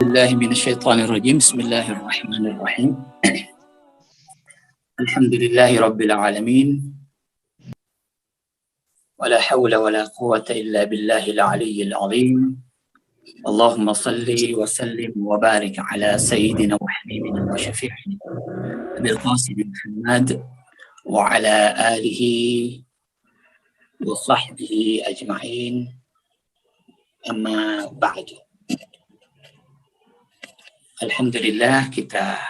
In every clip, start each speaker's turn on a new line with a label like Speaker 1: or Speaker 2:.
Speaker 1: بالله من الشيطان الرجيم بسم الله الرحمن الرحيم الحمد لله رب العالمين ولا حول ولا قوة إلا بالله العلي العظيم اللهم صل وسلم وبارك على سيدنا وحبيبنا وشفيعنا أبي القاسم محمد وعلى آله وصحبه أجمعين أما بعد. Alhamdulillah kita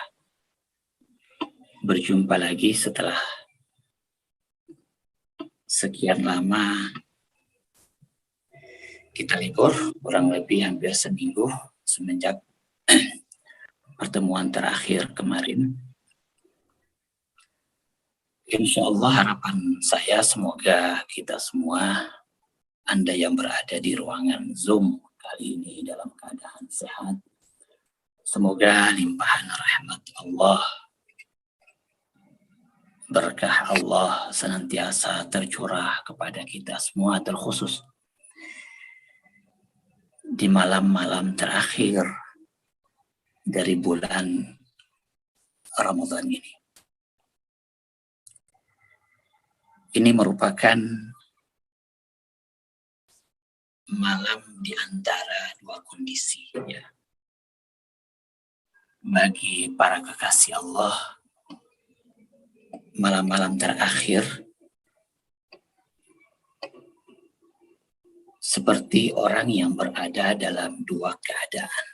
Speaker 1: berjumpa lagi setelah sekian lama kita libur, kurang lebih hampir seminggu semenjak pertemuan terakhir kemarin. Insya Allah harapan saya semoga kita semua, Anda yang berada di ruangan Zoom kali ini dalam keadaan sehat. Semoga limpahan rahmat Allah, berkah Allah senantiasa tercurah kepada kita semua, terkhusus di malam-malam terakhir dari bulan Ramadan ini. Ini merupakan malam di antara dua kondisi, ya. Bagi para kekasih Allah, malam-malam terakhir seperti orang yang berada dalam dua keadaan.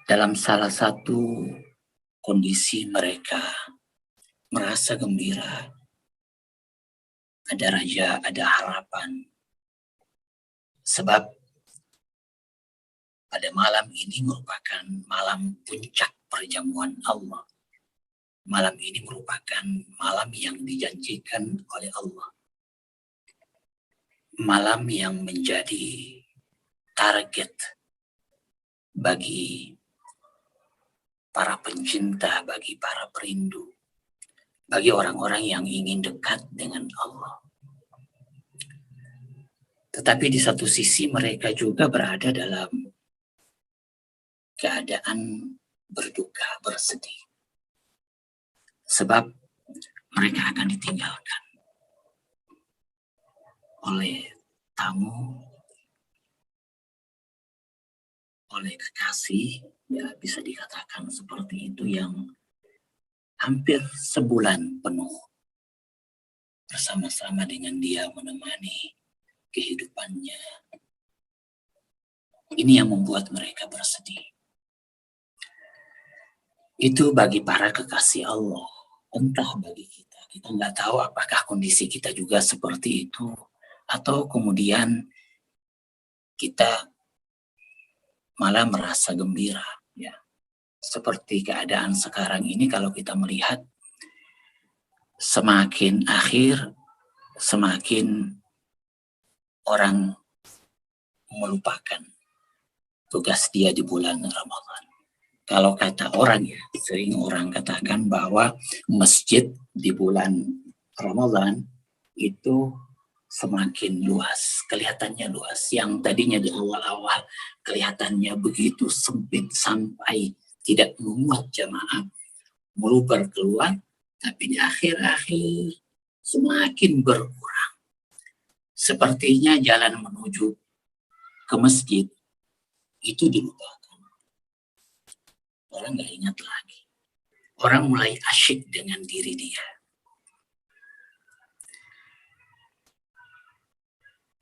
Speaker 1: Dalam salah satu kondisi mereka merasa gembira, ada raja, ada harapan. Sebab pada malam ini merupakan malam puncak perjamuan Allah. Malam ini merupakan malam yang dijanjikan oleh Allah. Malam yang menjadi target bagi para pencinta, bagi para perindu, bagi orang-orang yang ingin dekat dengan Allah. Tetapi di satu sisi mereka juga berada dalam keadaan berduka, bersedih. Sebab mereka akan ditinggalkan oleh tamu, oleh kekasih, ya bisa dikatakan seperti itu, yang hampir sebulan penuh bersama-sama dengan dia menemani kehidupannya. Ini yang membuat mereka bersedih. Itu bagi para kekasih Allah. Entah bagi kita nggak tahu apakah kondisi kita juga seperti itu, atau kemudian kita malah merasa gembira, ya. Seperti keadaan sekarang ini, kalau kita melihat semakin akhir, semakin orang melupakan tugas dia di bulan Ramadan. Kalau kata orang, ya, sering orang katakan bahwa masjid di bulan Ramadan itu semakin luas, kelihatannya luas. Yang tadinya di awal-awal kelihatannya begitu sempit sampai tidak memuat jamaah, meluber keluar, tapi di akhir-akhir semakin berkurang. Sepertinya jalan menuju ke masjid itu dilupakan. Orang nggak ingat lagi. Orang mulai asyik dengan diri dia.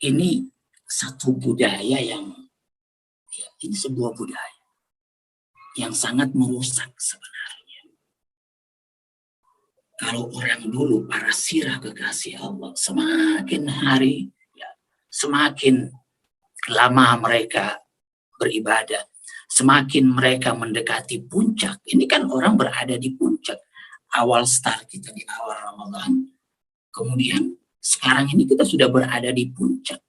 Speaker 1: Ini satu budaya yang, ya, ini sebuah budaya yang sangat merusak sebenarnya. Kalau orang dulu, para sirah kekasih Allah, semakin hari, ya, semakin lama mereka beribadah, semakin mereka mendekati puncak. Ini kan orang berada di puncak. Awal start kita di awal Ramadan. Kemudian sekarang ini kita sudah berada di puncak.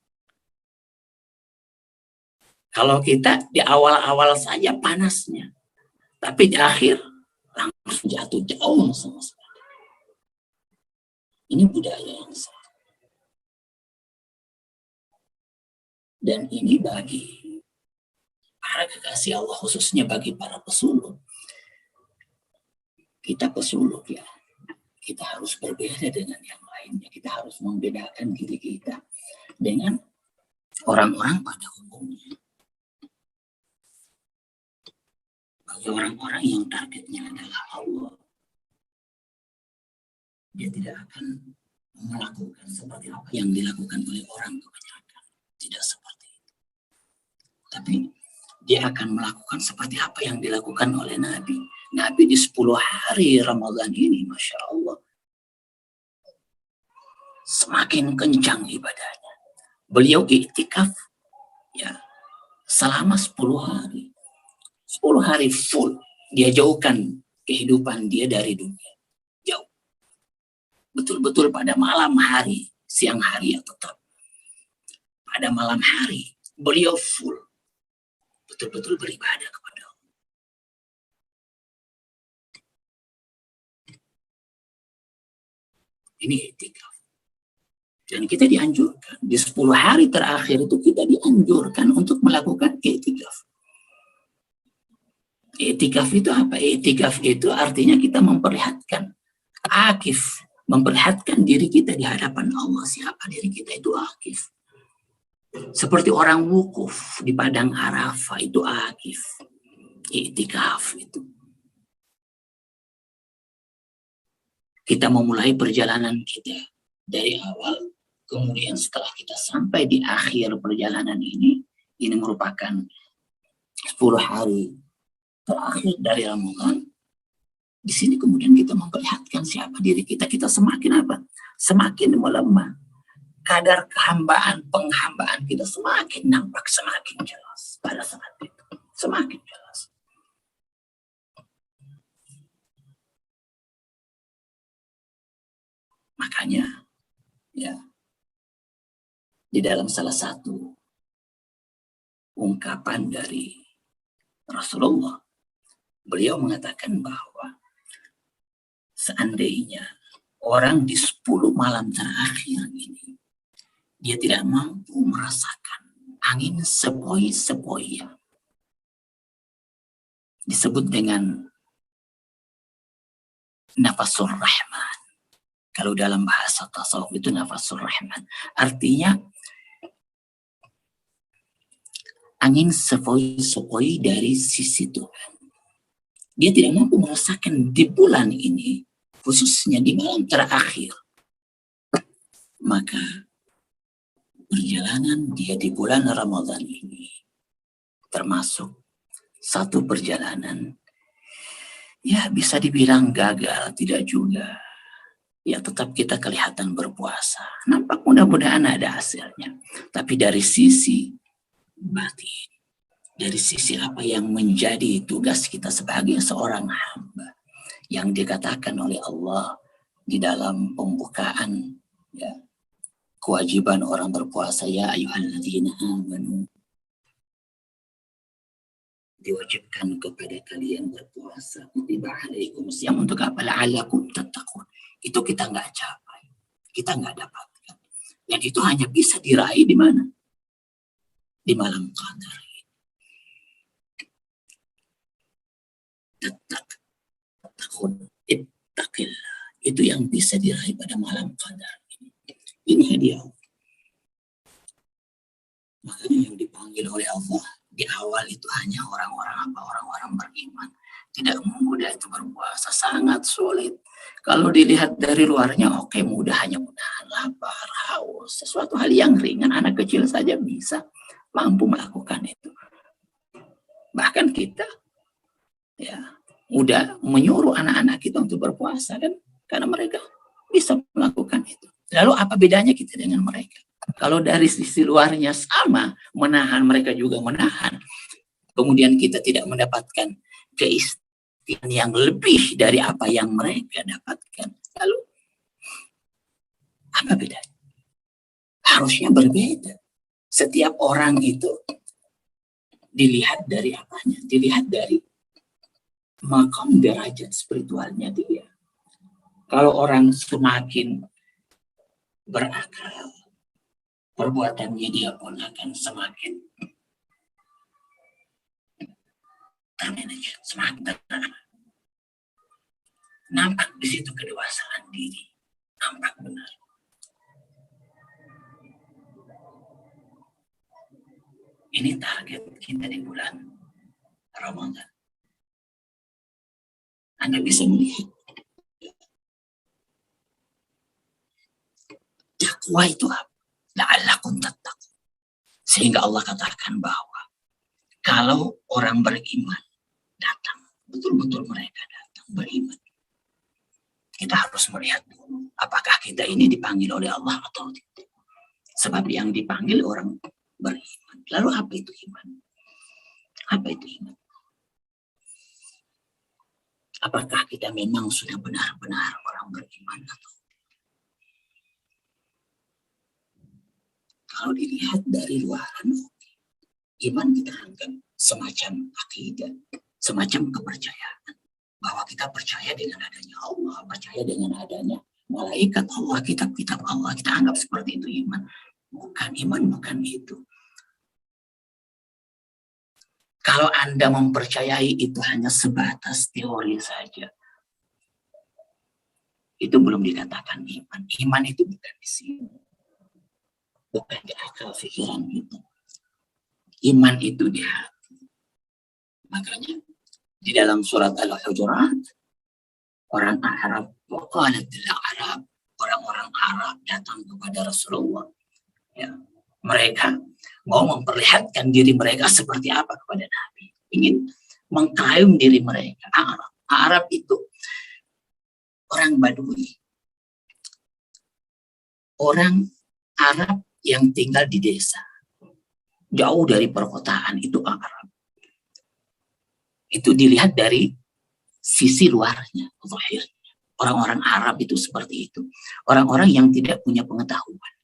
Speaker 1: Kalau kita di awal-awal saja panasnya, tapi di akhir langsung jatuh jauh sama sekali. Ini budaya yang salah. Dan ini bagi Para kekasih Allah, khususnya bagi para pesuluk. Kita pesuluk ya, kita harus berbeda dengan yang lainnya. Kita harus membedakan diri kita dengan orang-orang pada umumnya. Bagi orang-orang yang targetnya adalah Allah, dia tidak akan melakukan seperti apa yang dilakukan oleh orang kebanyakan. Tidak seperti itu. Tapi dia akan melakukan seperti apa yang dilakukan oleh Nabi. Nabi di 10 hari Ramadan ini, Masya Allah, semakin kencang ibadahnya. Beliau iktikaf ya selama 10 hari. 10 hari full. Dia jauhkan kehidupan dia dari dunia. Jauh. Betul-betul pada malam hari, siang hari ya tetap. Pada malam hari, beliau full. Betul-betul beribadah kepada Allah. Ini iktikaf. Dan kita dianjurkan. Di 10 hari terakhir itu kita dianjurkan untuk melakukan iktikaf. Iktikaf itu apa? Iktikaf itu artinya kita memperlihatkan akif, memperlihatkan diri kita di hadapan Allah. Siapa diri kita itu akif. Seperti orang wukuf di padang Arafah itu akif. Iktikaf itu. Kita memulai perjalanan kita dari awal, kemudian setelah kita sampai di akhir perjalanan ini merupakan 10 hari terakhir dari Ramadan. Di sini kemudian kita memperlihatkan siapa diri kita. Kita semakin apa? Semakin melemah. Kadar kehambaan, penghambaan kita semakin nampak, semakin jelas pada saat itu. Semakin jelas. Makanya, ya, di dalam salah satu ungkapan dari Rasulullah, beliau mengatakan bahwa seandainya orang di 10 malam terakhir ini, dia tidak mampu merasakan angin sepoi-sepoi yang disebut dengan nafasur rahman. Kalau dalam bahasa tasawuf itu nafasur rahman. Artinya angin sepoi-sepoi dari sisi Tuhan. Dia tidak mampu merasakan di bulan ini, khususnya di malam terakhir. Maka perjalanan dia di bulan Ramadan ini termasuk satu perjalanan ya bisa dibilang gagal, tidak juga. Ya tetap kita kelihatan berpuasa. Nampak mudah-mudahan ada hasilnya. Tapi dari sisi batin, dari sisi apa yang menjadi tugas kita sebagai seorang hamba yang dikatakan oleh Allah di dalam pembukaan ya, kewajiban orang berpuasa, ya ayyuhalladzina amanu, diwajibkan kepada kalian berpuasa, kutiba alaikum siyam, untuk apa? La'allakum tattaqun. Itu kita nggak capai, kita nggak dapatkan, dan itu hanya bisa diraih di mana? Di malam qadar. Tattaqun, ittaqillah, itu yang bisa diraih pada malam qadar. Ini hadiah. Makanya yang dipanggil oleh Allah di awal itu hanya orang-orang beriman. Tidak mudah itu berpuasa, sangat sulit. Kalau dilihat dari luarnya, oke, mudah, hanya menahan lapar, haus, sesuatu hal yang ringan, anak kecil saja bisa mampu melakukan itu. Bahkan kita ya mudah menyuruh anak-anak kita untuk berpuasa kan, karena mereka bisa melakukan itu. Lalu apa bedanya kita dengan mereka? Kalau dari sisi luarnya sama, menahan, mereka juga menahan. Kemudian kita tidak mendapatkan keistimewaannya yang lebih dari apa yang mereka dapatkan. Lalu apa bedanya? Harusnya berbeda. Setiap orang itu dilihat dari apanya? Dilihat dari makam derajat spiritualnya dia. Kalau orang semakin berakal, perbuatannya dia pun akan semakin termanage, semakin teratur. Nampak di situ kedewasaan diri, nampak benar. Ini target kita di bulan Ramadan. Anda bisa melihat takwa itu apa? La'allakum tattaqun. Sehingga Allah katakan bahwa kalau orang beriman datang, betul-betul mereka datang beriman, kita harus melihat dulu apakah kita ini dipanggil oleh Allah atau tidak. Sebab yang dipanggil orang beriman. Lalu apa itu iman? Apa itu iman? Apakah kita memang sudah benar-benar orang beriman atau? Kalau dilihat dari luaran, iman kita anggap semacam akidah, semacam kepercayaan. Bahwa kita percaya dengan adanya Allah, percaya dengan adanya malaikat Allah, kitab-kitab Allah. Kita anggap seperti itu iman. Bukan iman, bukan itu. Kalau Anda mempercayai itu hanya sebatas teori saja, itu belum dikatakan iman. Iman itu bukan di sini. Bukan di akal pikiran kita. Iman itu di hati. Makanya di dalam surat Al-Hujurat, orang Arab, orang-orang Arab datang kepada Rasulullah. Ya, mereka mau memperlihatkan diri mereka seperti apa kepada Nabi. Ingin mengklaim diri mereka. Arab itu orang Badui. Orang Arab yang tinggal di desa. Jauh dari perkotaan, itu Arab. Itu dilihat dari sisi luarnya, zahirnya. Orang-orang Arab itu seperti itu. Orang-orang yang tidak punya pengetahuan.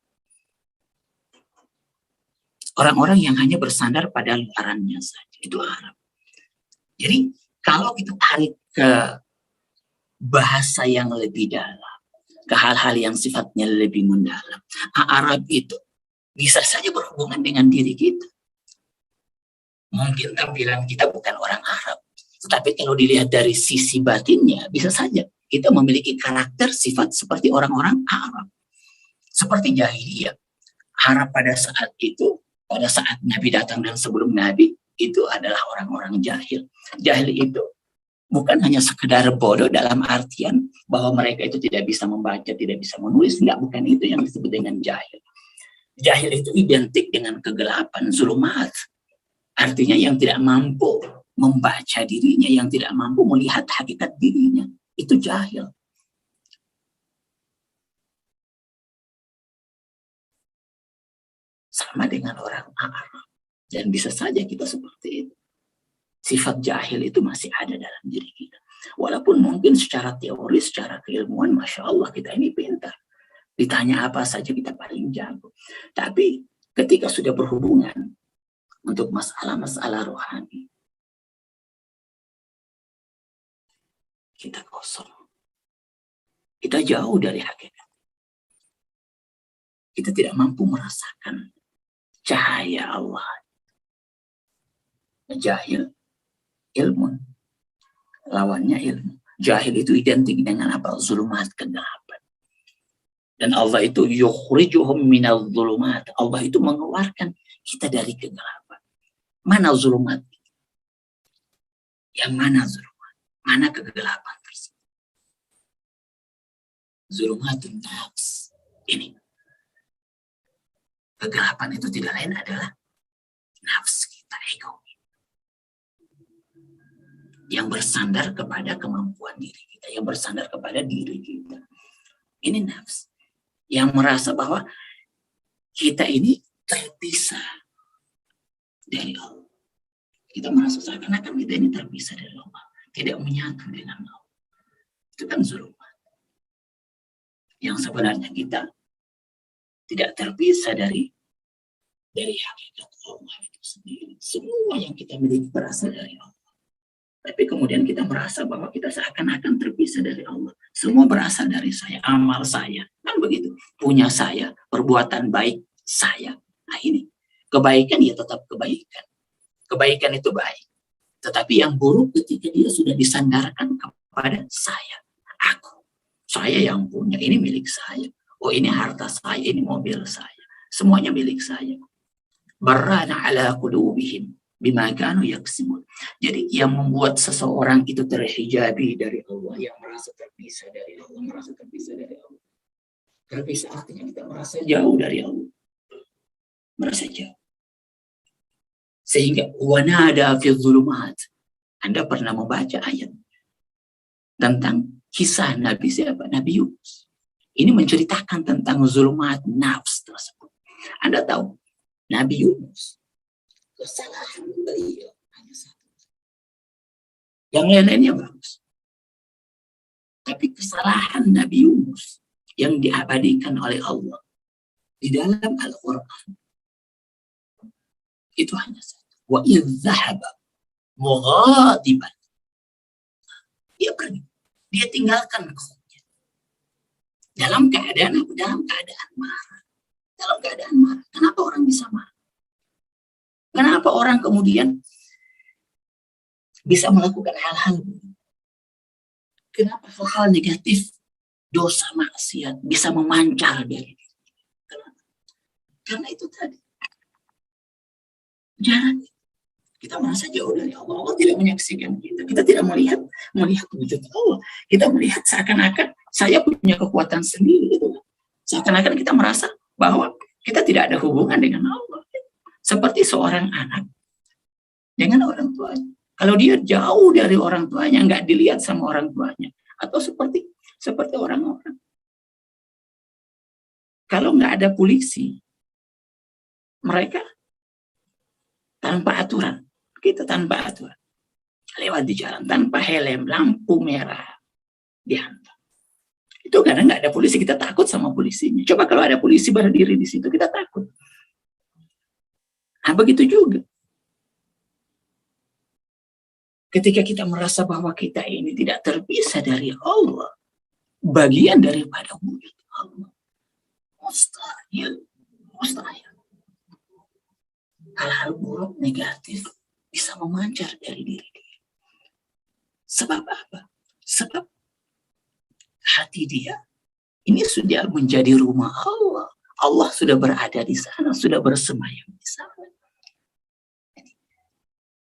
Speaker 1: Orang-orang yang hanya bersandar pada luarannya saja. Itu Arab. Jadi kalau kita tarik ke bahasa yang lebih dalam, ke hal-hal yang sifatnya lebih mendalam, Arab itu bisa saja berhubungan dengan diri kita. Mungkin tampilan kita bukan orang Arab, tetapi kalau dilihat dari sisi batinnya, bisa saja kita memiliki karakter sifat seperti orang-orang Arab. Seperti jahiliyah. Arab pada saat itu, pada saat Nabi datang dan sebelum Nabi, itu adalah orang-orang jahil. Jahil itu bukan hanya sekedar bodoh dalam artian bahwa mereka itu tidak bisa membaca, tidak bisa menulis. Enggak, bukan itu yang disebut dengan jahil. Jahil itu identik dengan kegelapan, zulumat. Artinya yang tidak mampu membaca dirinya, yang tidak mampu melihat hakikat dirinya. Itu jahil. Sama dengan orang Arab. Dan bisa saja kita seperti itu. Sifat jahil itu masih ada dalam diri kita. Walaupun mungkin secara teori, secara keilmuan, Masya Allah kita ini pintar. Ditanya apa saja kita paling jago. Tapi ketika sudah berhubungan untuk masalah-masalah rohani, kita kosong. Kita jauh dari hakikat. Kita tidak mampu merasakan cahaya Allah. Jahil, ilmu. Lawannya ilmu. Jahil itu identik dengan apa? Zulumat, kegelapan. Dan Allah itu yukhrijuhum minal zulumat. Allah itu mengeluarkan kita dari kegelapan. Mana zulumat? Yang mana zulumat? Mana kegelapan tersebut? Zulumatun nafs. Ini. Kegelapan itu tidak lain adalah nafs kita, ego. Yang bersandar kepada kemampuan diri kita. Yang bersandar kepada diri kita. Ini nafs. Yang merasa bahwa kita ini terpisah dari Allah. Kita merasa seakan-akan kita ini terpisah dari Allah. Tidak menyatu dengan Allah. Itu kan zulumat. Yang sebenarnya kita tidak terpisah dari hakikat Allah itu sendiri. Semua yang kita miliki berasal dari Allah. Tapi kemudian kita merasa bahwa kita seakan-akan terpisah dari Allah. Semua berasal dari saya, amal saya. Kan begitu. Punya saya, perbuatan baik saya. Nah ini. Kebaikan ya tetap kebaikan. Kebaikan itu baik. Tetapi yang buruk ketika dia sudah disandarkan kepada saya. Saya yang punya, ini milik saya. Oh, ini harta saya, ini mobil saya. Semuanya milik saya. Barrana ala qulubihim bima kanu yaksibun. Jadi yang membuat seseorang itu terhijabi dari Allah, yang merasa terpisah dari Allah, merasa terpisah dari Allah. Terpisah artinya kita merasa jauh dari Allah. Merasa jauh. Sehingga wanada fi dhulumat. Anda pernah membaca ayat tentang kisah Nabi siapa? Nabi Yunus. Ini menceritakan tentang zulumat nafs tersebut. Anda tahu, Nabi Yunus, kesalahan beliau hanya satu. Yang lain-lainnya bagus. Tapi kesalahan Nabi Yunus yang diabadikan oleh Allah di dalam Al-Quran itu hanya satu. Wa idh dhahaba mughadiban. Dia pergi. Dia tinggalkan kaumnya. Dalam keadaan apa? Dalam keadaan marah. Dalam keadaan marah. Kenapa orang bisa marah? Kenapa orang kemudian bisa melakukan hal-hal? Kenapa hal-hal negatif, dosa maksiat bisa memancar dari diri? Kenapa? Karena itu tadi. Jangan kita merasa jauh dari Allah. Allah tidak menyaksikan kita. Kita tidak melihat wujud Allah. Kita melihat seakan-akan saya punya kekuatan sendiri. Gitu. Seakan-akan kita merasa bahwa kita tidak ada hubungan dengan Allah. Seperti seorang anak dengan orang tuanya. Kalau dia jauh dari orang tuanya, nggak dilihat sama orang tuanya. Atau seperti orang-orang. Kalau nggak ada polisi, mereka tanpa aturan. Kita tanpa aturan. Lewat di jalan, tanpa helm, lampu merah. Dihantam. Itu karena nggak ada polisi, kita takut sama polisinya. Coba kalau ada polisi berdiri di situ, kita takut. Nah, begitu juga. Ketika kita merasa bahwa kita ini tidak terpisah dari Allah, bagian daripada wujud Allah. Mustahil. Hal-hal buruk, negatif, bisa memancar dari diri dia. Sebab apa? Sebab hati dia ini sudah menjadi rumah Allah. Allah sudah berada di sana, sudah bersemayam di sana.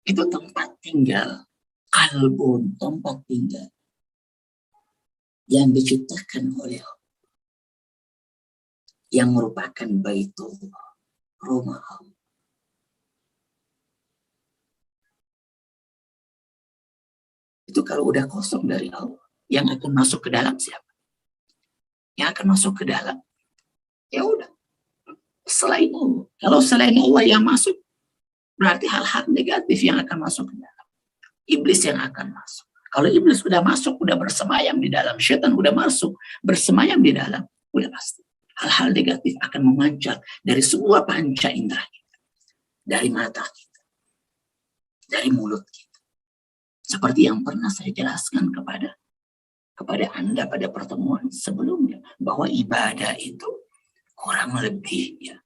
Speaker 1: Itu tempat tinggal, kalbun, tempat tinggal yang diciptakan oleh Allah. Yang merupakan Baitullah, rumah Allah. Itu kalau udah kosong dari Allah, yang akan masuk ke dalam siapa? Yang akan masuk ke dalam, ya udah, selain Allah. Kalau selain Allah yang masuk, berarti hal-hal negatif yang akan masuk ke dalam. Iblis yang akan masuk. Kalau iblis sudah masuk, udah bersemayam di dalam. Syaitan udah masuk, bersemayam di dalam. Udah pasti. Hal-hal negatif akan memancar dari semua panca indera kita. Dari mata kita. Dari mulut kita. Seperti yang pernah saya jelaskan kepada Anda pada pertemuan sebelumnya. Bahwa ibadah itu kurang lebih ya.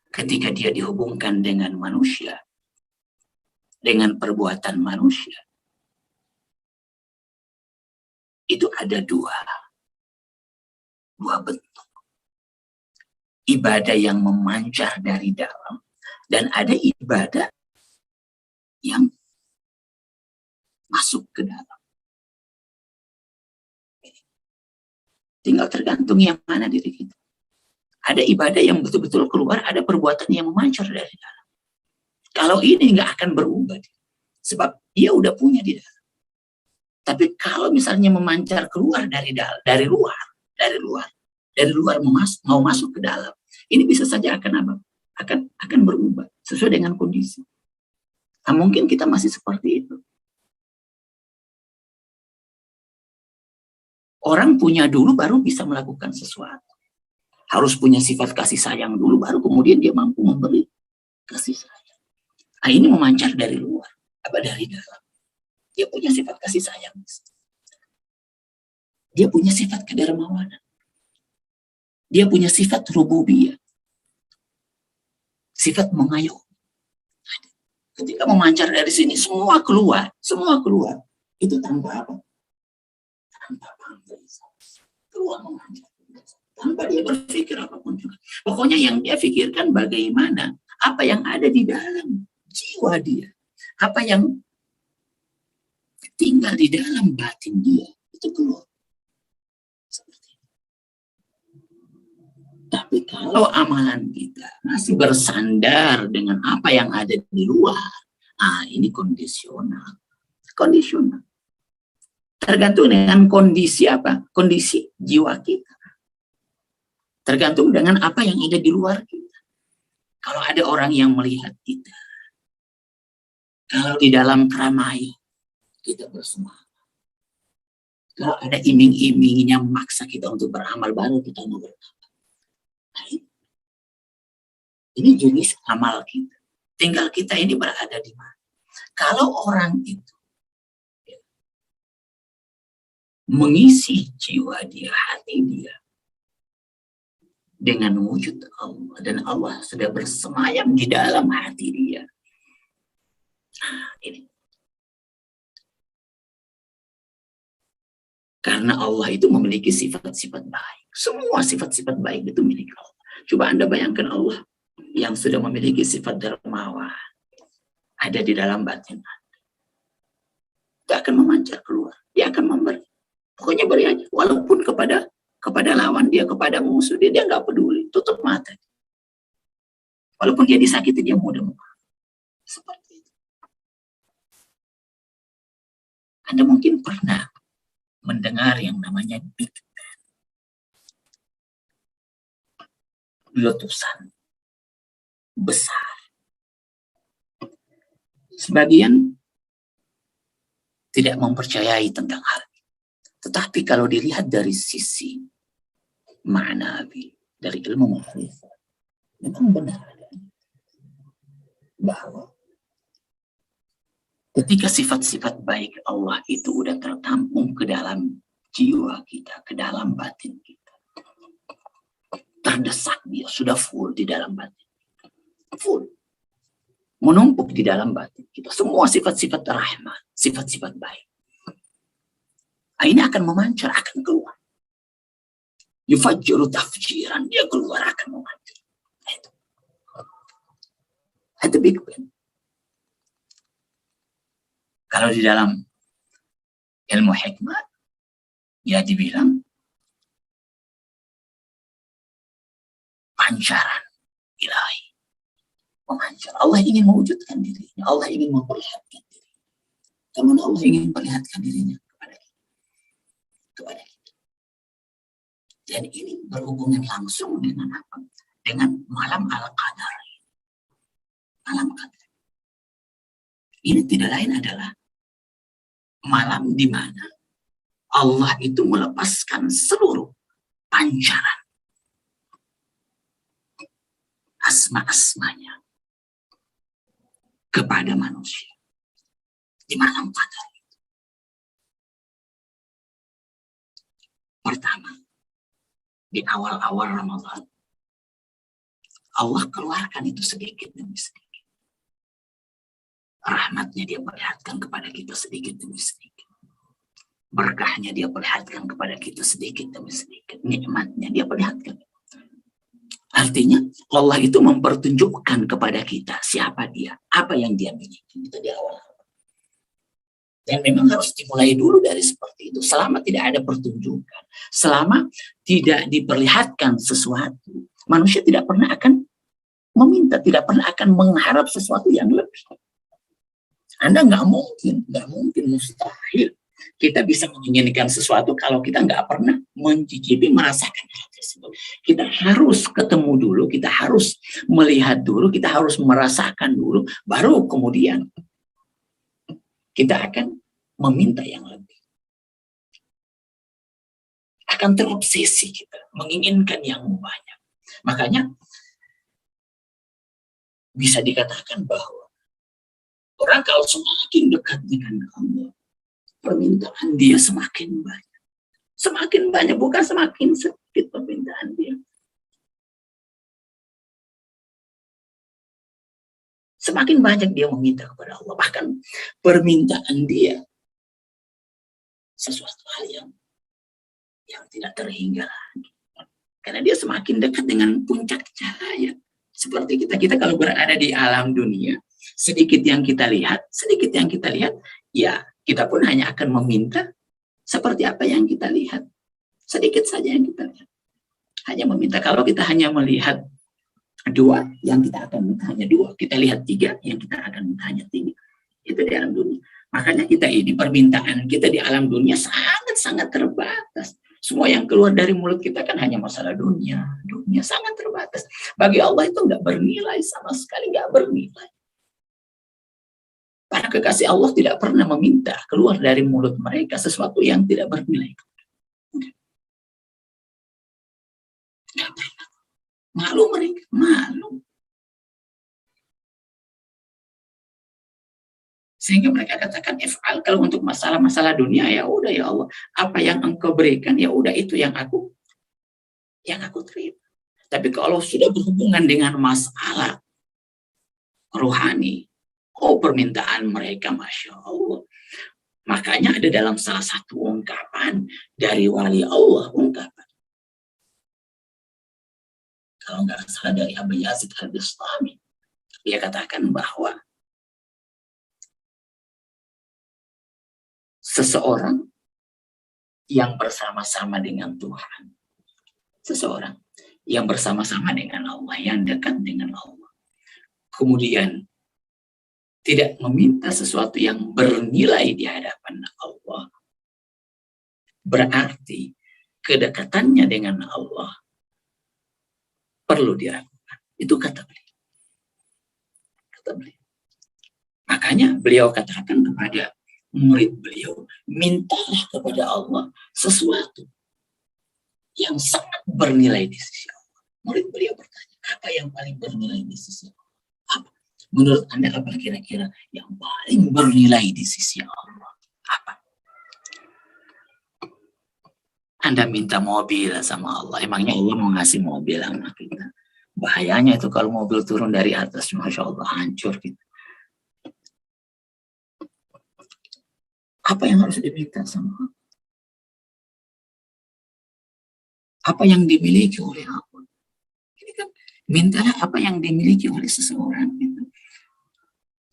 Speaker 1: Ketika dia dihubungkan dengan manusia. Dengan perbuatan manusia. Itu ada dua bentuk. Ibadah yang memancar dari dalam. Dan ada ibadah yang masuk ke dalam. Tinggal tergantung yang mana diri kita. Ada ibadah yang betul-betul keluar, ada perbuatan yang memancar dari dalam. Kalau ini nggak akan berubah. Sebab dia udah punya di dalam. Tapi kalau misalnya memancar keluar dari luar mau masuk ke dalam, ini bisa saja akan apa? Akan berubah sesuai dengan kondisi. Nah, mungkin kita masih seperti itu. Orang punya dulu baru bisa melakukan sesuatu. Harus punya sifat kasih sayang dulu, baru kemudian dia mampu memberi kasih sayang. Nah, ini memancar dari luar, apa dari dalam. Dia punya sifat kasih sayang. Dia punya sifat kedermawanan. Dia punya sifat rububiyah. Sifat mengayomi. Ketika memancar dari sini, semua keluar. Semua keluar. Itu tanpa apa? Tanpa pamrih. Keluar memancar. Tanpa dia berpikir apapun juga. Pokoknya yang dia pikirkan bagaimana apa yang ada di dalam jiwa dia, apa yang tinggal di dalam batin dia, itu keluar. Seperti itu. Tapi kalau amalan kita masih bersandar dengan apa yang ada di luar, ini kondisional. Kondisional. Tergantung dengan kondisi apa? Kondisi jiwa kita. Tergantung dengan apa yang ada di luar kita. Kalau ada orang yang melihat kita, kalau di dalam keramaian kita bersemangat, kalau ada iming-imingnya memaksa kita untuk beramal, baru kita mau beramal. Ini jenis amal kita. Tinggal kita ini berada di mana. Kalau orang itu mengisi jiwa dia, hati dia, dengan wujud Allah, dan Allah sudah bersemayam di dalam hati dia. Ini. Karena Allah itu memiliki sifat-sifat baik. Semua sifat-sifat baik itu milik Allah. Coba Anda bayangkan Allah yang sudah memiliki sifat dermawan ada di dalam batin Anda. Dia akan memancar keluar. Dia akan memberi. Pokoknya beri aja. Walaupun kepada lawan dia, kepada musuh dia nggak peduli, tutup mata. Walaupun dia disakiti, dia mudah memaafkan. Seperti itu. Anda mungkin pernah mendengar yang namanya Big Bang. Letusan besar. Sebagian tidak mempercayai tentang hal ini. Tetapi kalau dilihat dari sisi ma'nawi, dari ilmu ma'rifat, memang benar bahwa ketika sifat-sifat baik Allah itu udah tertampung ke dalam jiwa kita, ke dalam batin kita, terdesak dia, sudah full di dalam batin, full, menumpuk di dalam batin kita, semua sifat-sifat rahmat, sifat-sifat baik. Ini akan memancar, akan keluar. Yufajjiru tafjiran, dia keluar, akan memancar. Itu Big Bang. Kalau di dalam ilmu hikmah, ya dibilang pancaran ilahi. Memancar. Allah ingin mewujudkan dirinya. Allah ingin memperlihatkan dirinya. Teman Allah ingin memperlihatkan dirinya kepada kita. Dan ini berhubungan langsung dengan apa? Dengan malam Al-Qadar. Malam Qadar. Ini tidak lain adalah malam di mana Allah itu melepaskan seluruh pancaran asma-asmanya kepada manusia di malam Qadar. Pertama, di awal-awal Ramadan, Allah keluarkan itu sedikit demi sedikit. Rahmatnya dia perlihatkan kepada kita sedikit demi sedikit. Berkahnya dia perlihatkan kepada kita sedikit demi sedikit. Nikmatnya dia perlihatkan. Artinya Allah itu mempertunjukkan kepada kita siapa dia, apa yang dia miliki. Itu di awal. Dan memang harus dimulai dulu dari seperti itu. Selama tidak ada pertunjukan, selama tidak diperlihatkan sesuatu, manusia tidak pernah akan meminta, tidak pernah akan mengharap sesuatu yang lebih. Anda nggak mungkin, mustahil kita bisa menginginkan sesuatu kalau kita nggak pernah mencicipi, merasakan hal tersebut. Kita harus ketemu dulu, kita harus melihat dulu, kita harus merasakan dulu, baru kemudian kita akan meminta yang lebih. Akan terobsesi kita, menginginkan yang banyak. Makanya bisa dikatakan bahwa orang kalau semakin dekat dengan Allah, permintaan dia semakin banyak. Semakin banyak, bukan semakin sedikit permintaan dia. Semakin banyak dia meminta kepada Allah, bahkan permintaan dia sesuatu hal yang tidak terhingga lagi. Karena dia semakin dekat dengan puncak cahaya. Seperti kita kalau berada di alam dunia, sedikit yang kita lihat, ya kita pun hanya akan meminta seperti apa yang kita lihat. Sedikit saja yang kita lihat. Hanya meminta. Kalau kita hanya melihat 2, yang kita akan minta hanya 2. Kita lihat 3, yang kita akan minta hanya 3. Itu di alam dunia. Makanya kita ini, permintaan kita di alam dunia sangat-sangat terbatas. Semua yang keluar dari mulut kita kan hanya masalah dunia. Dunia sangat terbatas. Bagi Allah itu nggak bernilai, sama sekali nggak bernilai. Para kekasih Allah tidak pernah meminta keluar dari mulut mereka sesuatu yang tidak bernilai. Nggak pernah. Malu mereka, malu. Sehingga mereka katakan, if'al, kalau untuk masalah-masalah dunia, ya udah ya Allah, apa yang engkau berikan, ya udah itu yang aku terima. Tapi kalau sudah berhubungan dengan masalah rohani, permintaan mereka, Masya Allah. Makanya ada dalam salah satu ungkapan dari wali Allah, ungkapan. Kalau nggak salah dari Abu Yazid Al-Bistami, dia katakan bahwa seseorang yang bersama-sama dengan Tuhan, seseorang yang bersama-sama dengan Allah, yang dekat dengan Allah, kemudian tidak meminta sesuatu yang bernilai di hadapan Allah, berarti kedekatannya dengan Allah perlu diragukan. Itu kata beliau. Makanya beliau katakan kepada murid beliau, mintalah kepada Allah sesuatu yang sangat bernilai di sisi Allah. Murid beliau bertanya, apa yang paling bernilai di sisi Allah? Apa? Menurut Anda apa kira-kira yang paling bernilai di sisi Allah? Apa? Anda minta mobil sama Allah, emangnya Allah mau ngasih mobil sama kita? Bahayanya itu kalau mobil turun dari atas, Masya Allah, hancur gitu. Apa yang harus diminta sama Allah? Apa yang dimiliki oleh Allah? Ini kan mintalah apa yang dimiliki oleh seseorang. Gitu.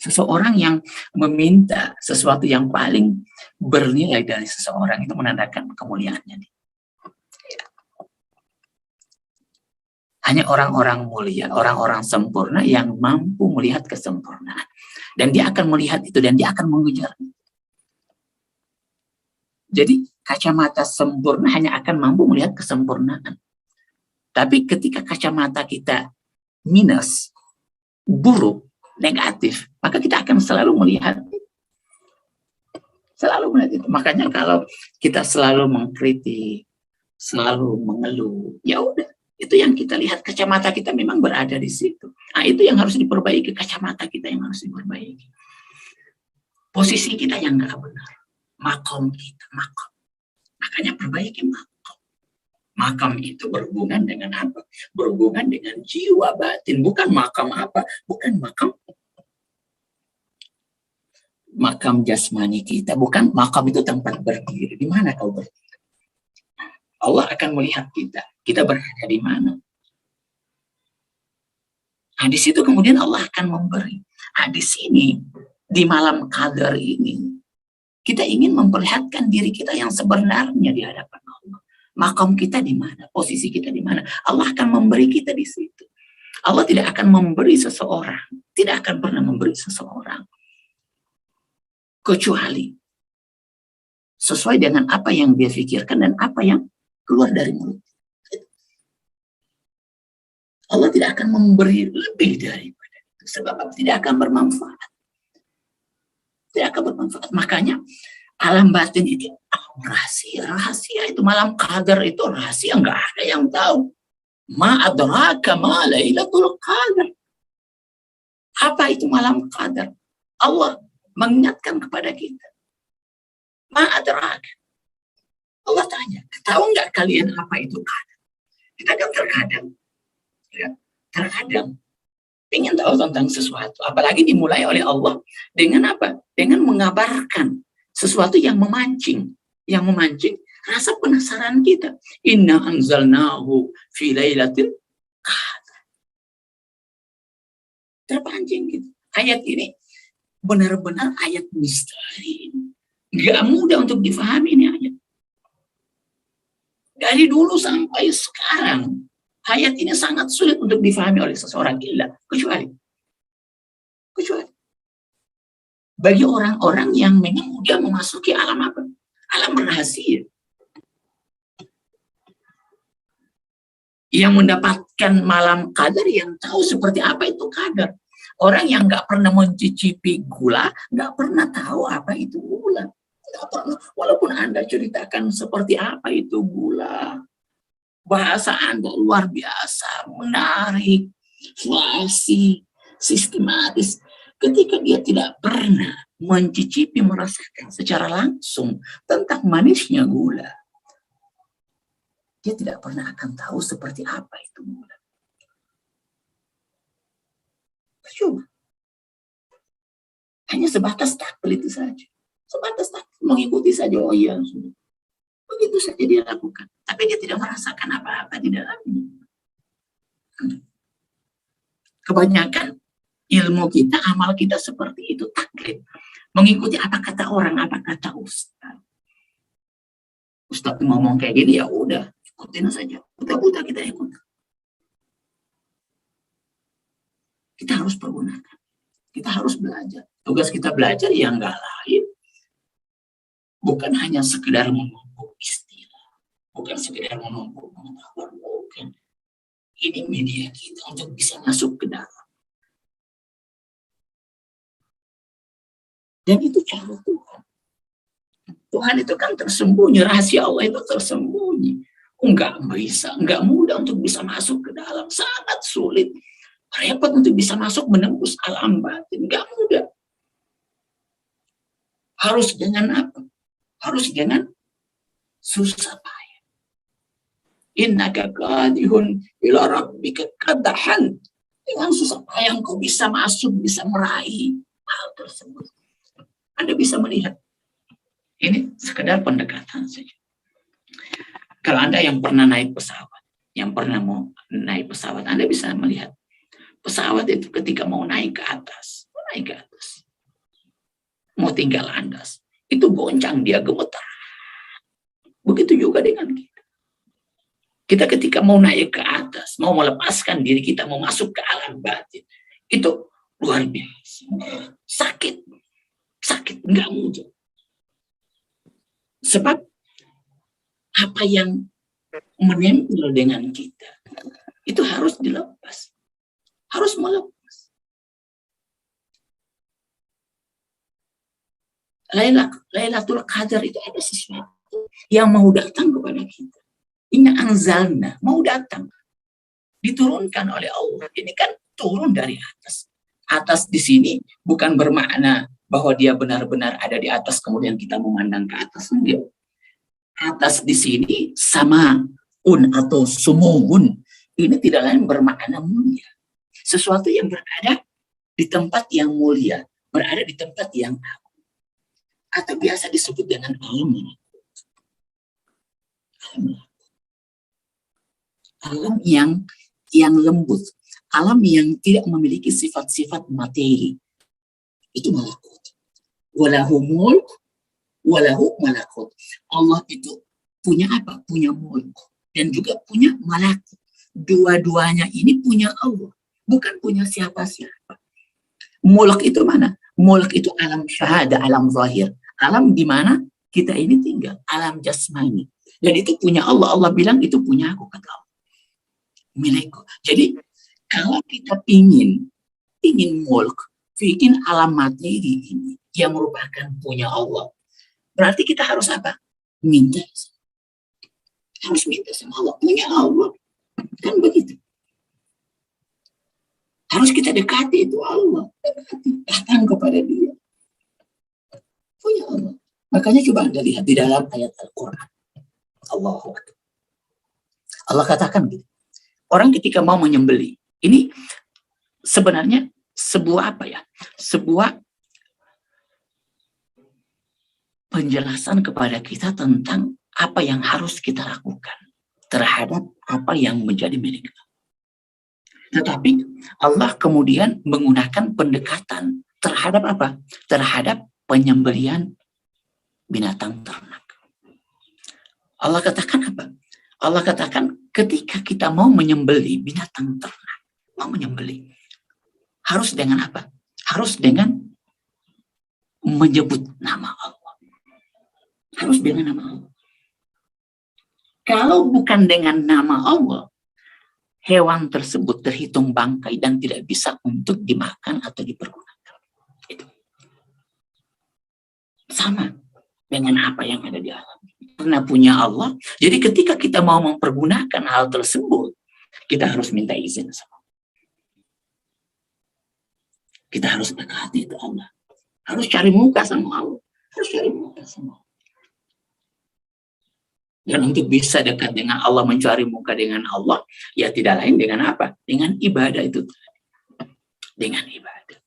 Speaker 1: Seseorang yang meminta sesuatu yang paling bernilai dari seseorang itu menandakan kemuliaannya. Hanya orang-orang mulia, orang-orang sempurna yang mampu melihat kesempurnaan. Dan dia akan melihat itu dan dia akan mengejar. Jadi kacamata sempurna hanya akan mampu melihat kesempurnaan. Tapi ketika kacamata kita minus, buruk, negatif, maka kita akan selalu melihat itu. Makanya kalau kita selalu mengkritik, selalu mengeluh, ya udah, itu yang kita lihat, kacamata kita memang berada di situ. Nah, itu yang harus diperbaiki, kacamata kita yang harus diperbaiki. Posisi kita yang nggak benar. Makom kita, makom. Makanya perbaiki makom. Makam itu berhubungan dengan apa? Berhubungan dengan jiwa batin. Bukan makam apa? Bukan makam jasmani kita. Bukan makam itu tempat berdiri. Di mana kau berdiri? Allah akan melihat kita. Kita berada di mana? Nah, di situ kemudian Allah akan memberi. Nah, di sini, di malam qadar ini, kita ingin memperlihatkan diri kita yang sebenarnya di hadapan Allah. Makam kita di mana? Posisi kita di mana? Allah akan memberi kita di situ. Allah tidak akan memberi seseorang. Tidak akan pernah memberi seseorang. Kecuali sesuai dengan apa yang dia pikirkan dan apa yang keluar dari mulut. Allah tidak akan memberi lebih daripada itu. Sebab tidak akan bermanfaat. Tidak akan bermanfaat. Makanya alam batin itu rahasia itu, malam qadar itu rahasia, nggak ada yang tahu. Ma adraka ma lailatul qadar. Apa itu malam qadar? Allah mengingatkan kepada kita. Ma adraka. Allah tanya, tahu nggak kalian apa itu qadar? Kita kan terkadang ingin tahu tentang sesuatu, apalagi dimulai oleh Allah dengan apa? Dengan mengabarkan sesuatu yang memancing rasa penasaran kita. Inna anzalnahu fi lailatul qadar. Terpancing gitu. Ayat ini benar-benar ayat misteri. Gak mudah untuk difahami ini ayat. Dari dulu sampai sekarang, ayat ini sangat sulit untuk difahami oleh seseorang, kecuali bagi orang-orang yang memang udah memasuki alam apa? Alam rahasia. Yang mendapatkan malam qadar, yang tahu seperti apa itu qadar. Orang yang nggak pernah mencicipi gula, nggak pernah tahu apa itu gula. Nggak pernah, walaupun Anda ceritakan seperti apa itu gula. Bahasa Anda luar biasa, menarik, fasih, sistematis. Ketika dia tidak pernah mencicipi, merasakan secara langsung tentang manisnya gula, dia tidak pernah akan tahu seperti apa itu gula. Percuma. Hanya sebatas taklid itu saja. Sebatas taklid, mengikuti saja, oh iya, sudah. Begitu saja dia lakukan. Tapi dia tidak merasakan apa-apa di dalamnya. Kebanyakan ilmu kita, amal kita seperti itu, taklid. Mengikuti apa kata orang, apa kata ustaz. Ustaz ngomong kayak gini, ya udah, ikutin saja. Buta-buta kita ikut. Kita harus pergunakan. Kita harus belajar. Tugas kita belajar yang nggak lain. Bukan hanya sekedar menumpuk istilah. Bukan sekedar menumpuk pengetahuan. Bukan. Ini media kita untuk bisa masuk ke dalam. Dan itu cara Tuhan. Tuhan itu kan tersembunyi. Rahasia Allah itu tersembunyi. Enggak bisa. Enggak mudah untuk bisa masuk ke dalam. Sangat sulit. Repot untuk bisa masuk menembus alam batin. Enggak mudah. Harus dengan apa? Harus dengan susah payah. Innaka qadihun ila rabbika qadahan. Dengan susah payah engkau bisa masuk, bisa meraih hal tersebut. Anda bisa melihat. Ini sekedar pendekatan saja. Kalau Anda yang pernah naik pesawat, yang pernah mau naik pesawat, Anda bisa melihat. Pesawat itu ketika mau naik ke atas, mau tinggal landas, itu goncang, dia gemetar. Begitu juga dengan kita. Kita ketika mau naik ke atas, mau melepaskan diri kita, mau masuk ke alam batin, itu luar biasa. Sakit, nggak mudah. Sebab apa yang menempel dengan kita, itu harus dilepas. Harus melepas. Lailatul Qadar itu ada sesuatu yang mau datang kepada kita. Inna anzalna, mau datang. Diturunkan oleh Allah. Ini kan turun dari atas. Atas di sini bukan bermakna bahwa dia benar-benar ada di atas kemudian kita memandang ke atas. Enggak. Atas di sini sama atau sumuun. Ini tidak lain bermakna mulia. Sesuatu yang berada di tempat yang mulia, berada di tempat yang agung, atau biasa disebut dengan alam. Alam yang lembut, alam yang tidak memiliki sifat-sifat materi. Itu malakut. Walahu mulk, walahu malakut. Allah itu punya apa? Punya mulk dan juga punya malakut. Dua-duanya ini punya Allah. Bukan punya siapa-siapa. Mulk itu mana? Mulk itu alam syahada, alam zahir. Alam di mana kita ini tinggal. Alam jasmani. Dan itu punya Allah. Allah bilang itu punya aku, kata Allah. Milikku. Jadi kalau kita ingin mulk, ingin alam materi ini yang merupakan punya Allah, berarti kita harus apa? Minta. Harus minta sama Allah. Punya Allah. Kan begitu. Harus kita dekati itu Allah. Dekati. Datang kepada dia. Punya Allah. Makanya coba Anda lihat di dalam ayat Al-Quran. Allah katakan gitu. Orang ketika mau menyembelih. Ini sebenarnya sebuah apa ya? Sebuah penjelasan kepada kita tentang apa yang harus kita lakukan terhadap apa yang menjadi milik kita. Tetapi Allah kemudian menggunakan pendekatan terhadap apa? Terhadap penyembelihan binatang ternak. Allah katakan apa? Allah katakan ketika kita mau menyembeli binatang ternak, mau menyembeli, harus dengan apa? Harus dengan menyebut nama Allah. Harus dengan nama Allah. Kalau bukan dengan nama Allah, hewan tersebut terhitung bangkai dan tidak bisa untuk dimakan atau dipergunakan. Itu sama dengan apa yang ada di alam. Karena punya Allah, jadi ketika kita mau mempergunakan hal tersebut, kita harus minta izin sama Allah. Kita harus dekati itu Allah. Harus cari muka sama Allah. Harus cari muka sama Allah. Dan untuk bisa dekat dengan Allah, mencari muka dengan Allah, ya tidak lain dengan apa? Dengan ibadah itu. Dengan ibadah.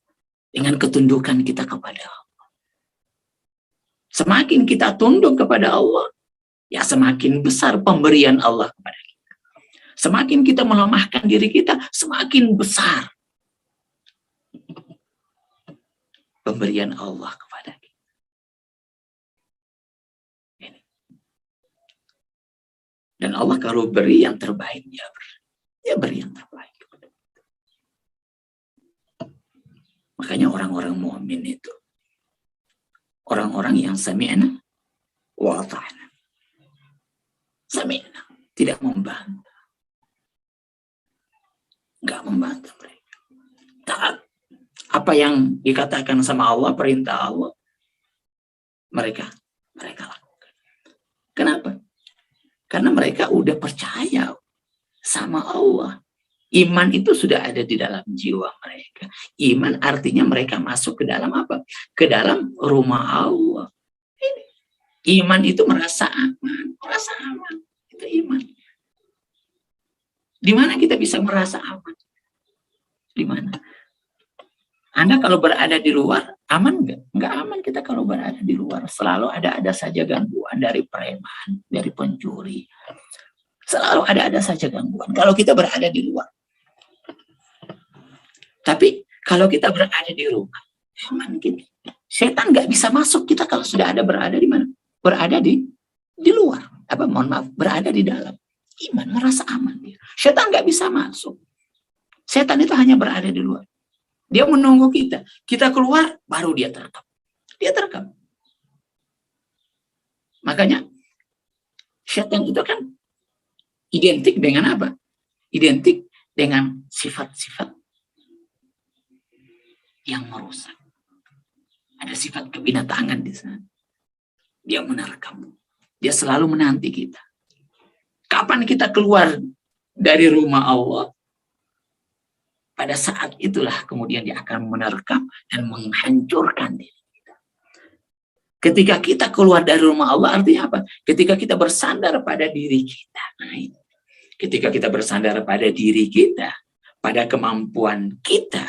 Speaker 1: Dengan ketundukan kita kepada Allah. Semakin kita tunduk kepada Allah, ya semakin besar pemberian Allah kepada kita. Semakin kita melemahkan diri kita, semakin besar pemberian Allah kepada kita. Dan Allah kalau beri yang terbaik, dia beri yang terbaik. Makanya orang-orang mukmin itu, orang-orang yang sami'na wa ata'na. Sami'na, tidak membantah. Enggak membantah mereka. Taat. Apa yang dikatakan sama Allah, perintah Allah, mereka lakukan. Kenapa? Karena mereka udah percaya sama Allah. Iman itu sudah ada di dalam jiwa mereka. Iman artinya mereka masuk ke dalam apa? Ke dalam rumah Allah. Iman itu merasa aman. Merasa aman. Itu iman. Di mana kita bisa merasa aman? Di mana? Anda kalau berada di luar, aman nggak? Nggak aman kita kalau berada di luar. Selalu ada saja gangguan dari preman, dari pencuri. Selalu ada saja gangguan kalau kita berada di luar. Tapi kalau kita berada di rumah, aman kita. Setan nggak bisa masuk kita kalau sudah ada berada di mana? Berada di luar. Mohon maaf, berada di dalam. Iman, merasa aman. Setan nggak bisa masuk. Setan itu hanya berada di luar. Dia menunggu kita. Kita keluar, baru dia terkam. Dia terkam. Makanya, setan itu kan identik dengan apa? Identik dengan sifat-sifat yang merusak. Ada sifat kebinatangan di sana. Dia menerkam. Dia selalu menanti kita. Kapan kita keluar dari rumah Allah? Pada saat itulah kemudian dia akan menerkam dan menghancurkan diri kita. Ketika kita keluar dari rumah Allah, artinya apa? Ketika kita bersandar pada diri kita. Ketika kita bersandar pada diri kita, pada kemampuan kita,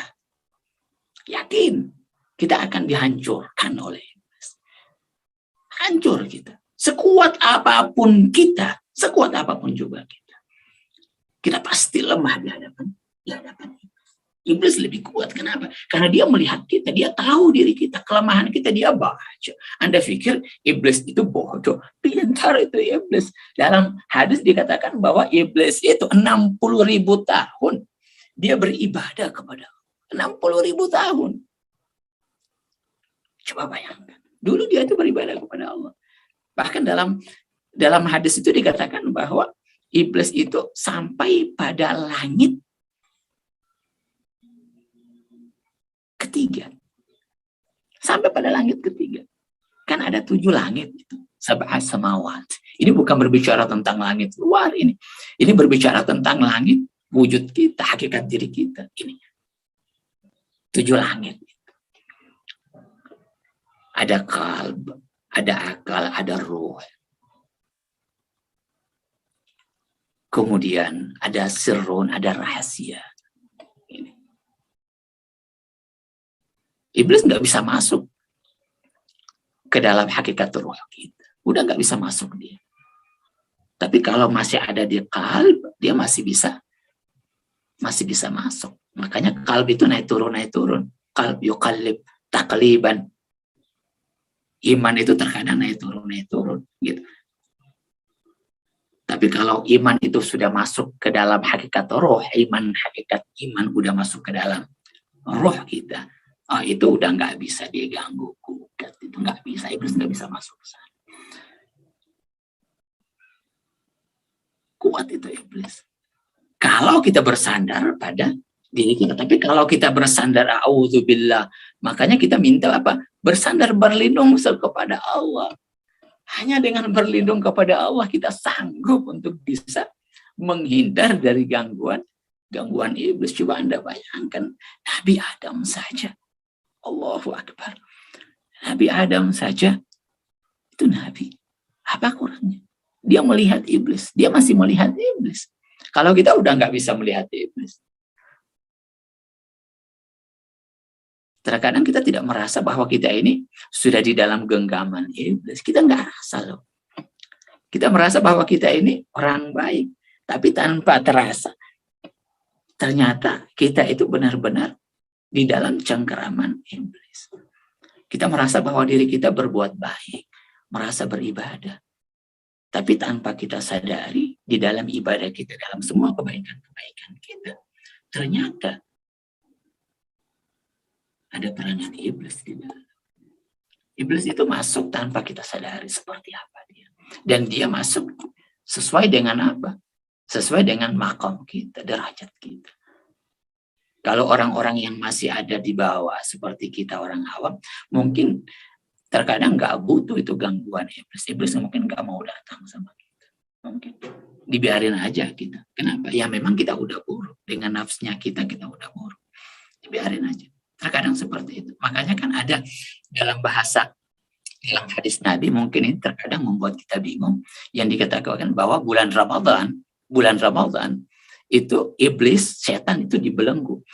Speaker 1: yakin kita akan dihancurkan oleh iblis. Hancur kita. Sekuat apapun kita, sekuat apapun juga kita pasti lemah di hadapan iblis. Iblis lebih kuat. Kenapa? Karena dia melihat kita, dia tahu diri kita, kelemahan kita dia baca. Anda pikir iblis itu bodoh, pintar itu iblis. Dalam hadis dikatakan bahwa iblis itu 60.000 tahun dia beribadah kepada Allah. 60.000 tahun. Coba bayangkan. Dulu dia itu beribadah kepada Allah. Bahkan dalam hadis itu dikatakan bahwa iblis itu sampai pada langit ketiga. Sampai pada langit ketiga. Kan ada 7 langit itu. Sab'a samawat. Ini bukan berbicara tentang langit luar ini. Ini berbicara tentang langit wujud kita, hakikat diri kita. Ini 7 langit. Ada kalb, ada akal, ada ruh. Kemudian ada sirrun, ada rahasia. Iblis nggak bisa masuk ke dalam hakikat roh kita. Udah nggak bisa masuk dia. Tapi kalau masih ada di kalb, dia masih bisa masuk. Makanya kalb itu naik turun. Kalb yuqallib takliban. Iman itu terkadang naik turun gitu. Tapi kalau iman itu sudah masuk ke dalam hakikat roh, hakikat iman udah masuk ke dalam roh kita, itu udah nggak bisa diganggu, itu nggak bisa, iblis nggak bisa masuk ke sana. Kuat itu iblis. Kalau kita bersandar pada diri kita, tapi kalau kita bersandar auzubillah, makanya kita minta apa? Bersandar berlindung kepada Allah. Hanya dengan berlindung kepada Allah kita sanggup untuk bisa menghindar dari gangguan iblis. Coba Anda bayangkan, Nabi Adam saja, Allahu Akbar, Nabi Adam saja itu Nabi. Apa kurangnya? Dia melihat iblis, dia masih melihat iblis. Kalau kita udah nggak bisa melihat iblis. Terkadang kita tidak merasa bahwa kita ini sudah di dalam genggaman iblis. Kita nggak rasa loh. Kita merasa bahwa kita ini orang baik. Tapi tanpa terasa. Ternyata kita itu benar-benar di dalam cengkeraman iblis. Kita merasa bahwa diri kita berbuat baik. Merasa beribadah. Tapi tanpa kita sadari, di dalam ibadah kita, dalam semua kebaikan-kebaikan kita, ternyata ada peranan iblis di dalam. Iblis itu masuk tanpa kita sadari seperti apa dia. Dan dia masuk sesuai dengan apa? Sesuai dengan maqam kita, derajat kita. Kalau orang-orang yang masih ada di bawah, seperti kita orang awam, mungkin terkadang nggak butuh itu gangguan iblis. Iblis mungkin nggak mau datang sama kita. Mungkin dibiarin aja kita. Kenapa? Ya memang kita udah buruk. Dengan nafsnya kita udah buruk. Dibiarin aja. Terkadang seperti itu. Makanya kan ada dalam bahasa, dalam hadis Nabi, mungkin ini terkadang membuat kita bingung, yang dikatakan bahwa bulan Ramadan itu iblis, setan itu dibelenggu.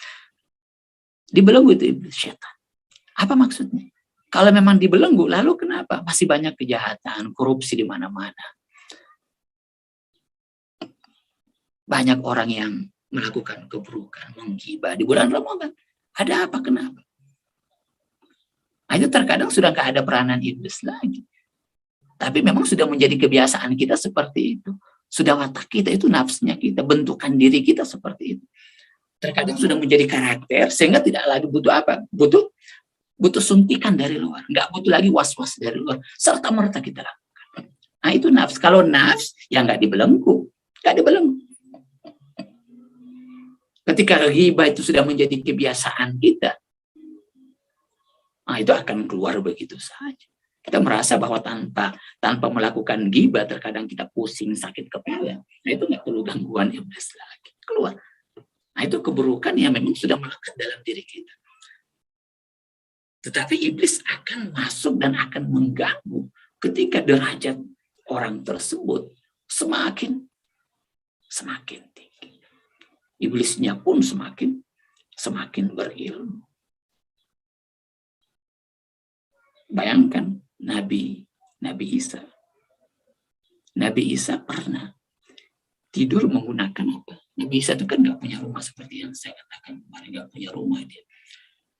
Speaker 1: Dibelenggu itu iblis, setan. Apa maksudnya? Kalau memang dibelenggu, lalu kenapa masih banyak kejahatan, korupsi di mana-mana? Banyak orang yang melakukan keburukan, menggibah di bulan Ramadan. Ada apa? Kenapa? Nah, itu terkadang sudah nggak ada peranan iblis lagi. Tapi memang sudah menjadi kebiasaan kita seperti itu. Sudah watak kita, itu nafsunya kita, bentukan diri kita seperti itu. Terkadang sudah menjadi karakter, sehingga tidak lagi butuh apa? Butuh suntikan dari luar. Nggak butuh lagi was-was dari luar. Serta-merta kita lakukan. Nah, itu nafs. Kalau nafs, ya nggak dibelenggu. Nggak dibelenggu. Ketika ghibah itu sudah menjadi kebiasaan kita, nah itu akan keluar begitu saja. Kita merasa bahwa tanpa melakukan ghibah, terkadang kita pusing, sakit kepala. Nah itu nggak perlu gangguan iblis lagi. Keluar. Nah itu keburukan yang memang sudah melekat dalam diri kita. Tetapi iblis akan masuk dan akan mengganggu ketika derajat orang tersebut semakin tinggi. Iblisnya pun semakin berilmu. Bayangkan Nabi Isa. Nabi Isa pernah tidur menggunakan apa? Nabi Isa itu kan nggak punya rumah seperti yang saya katakan kemarin, nggak punya rumah dia.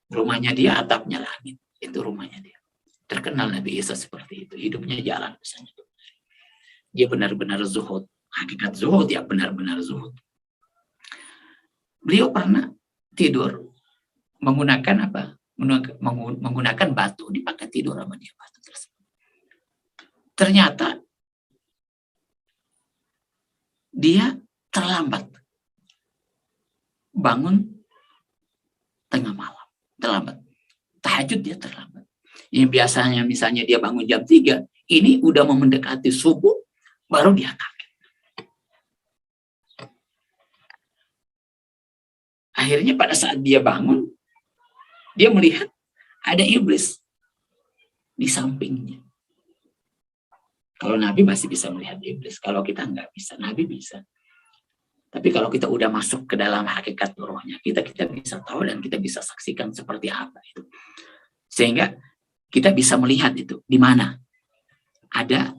Speaker 1: Rumahnya dia atapnya langit, itu rumahnya dia. Terkenal Nabi Isa seperti itu, hidupnya jalan misalnya. Dia benar-benar zuhud, hakikat zuhud ya benar-benar zuhud. Beliau pernah tidur menggunakan apa? Menggunakan batu, dipakai tidur sama dia batu tersebut. Ternyata dia terlambat bangun tengah malam, terlambat. Tahajud dia terlambat. Yang biasanya misalnya dia bangun jam 3, ini udah mau mendekati subuh, baru dia kaget. Akhirnya pada saat dia bangun, dia melihat ada iblis di sampingnya. Kalau Nabi masih bisa melihat iblis, kalau kita nggak bisa, Nabi bisa. Tapi kalau kita udah masuk ke dalam hakikat rohnya, kita bisa tahu dan kita bisa saksikan seperti apa itu. Sehingga kita bisa melihat itu di mana ada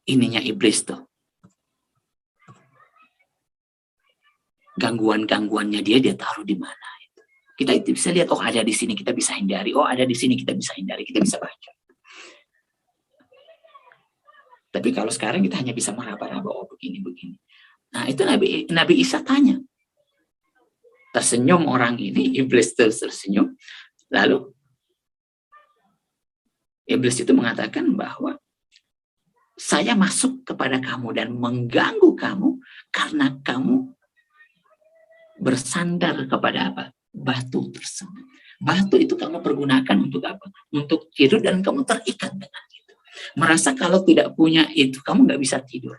Speaker 1: ininya iblis tuh. Gangguan-gangguannya dia taruh di mana. Kita itu bisa lihat, oh ada di sini kita bisa hindari, oh ada di sini kita bisa hindari, kita bisa baca. Tapi kalau sekarang kita hanya bisa meraba-raba, oh begini. Nah itu Nabi Isa tanya. Tersenyum orang ini, iblis tersenyum. Lalu iblis itu mengatakan bahwa saya masuk kepada kamu dan mengganggu kamu karena kamu bersandar kepada apa? Batu tersebut. Batu itu kamu pergunakan untuk apa? Untuk tidur dan kamu terikat dengan itu. Merasa kalau tidak punya itu, kamu nggak bisa tidur.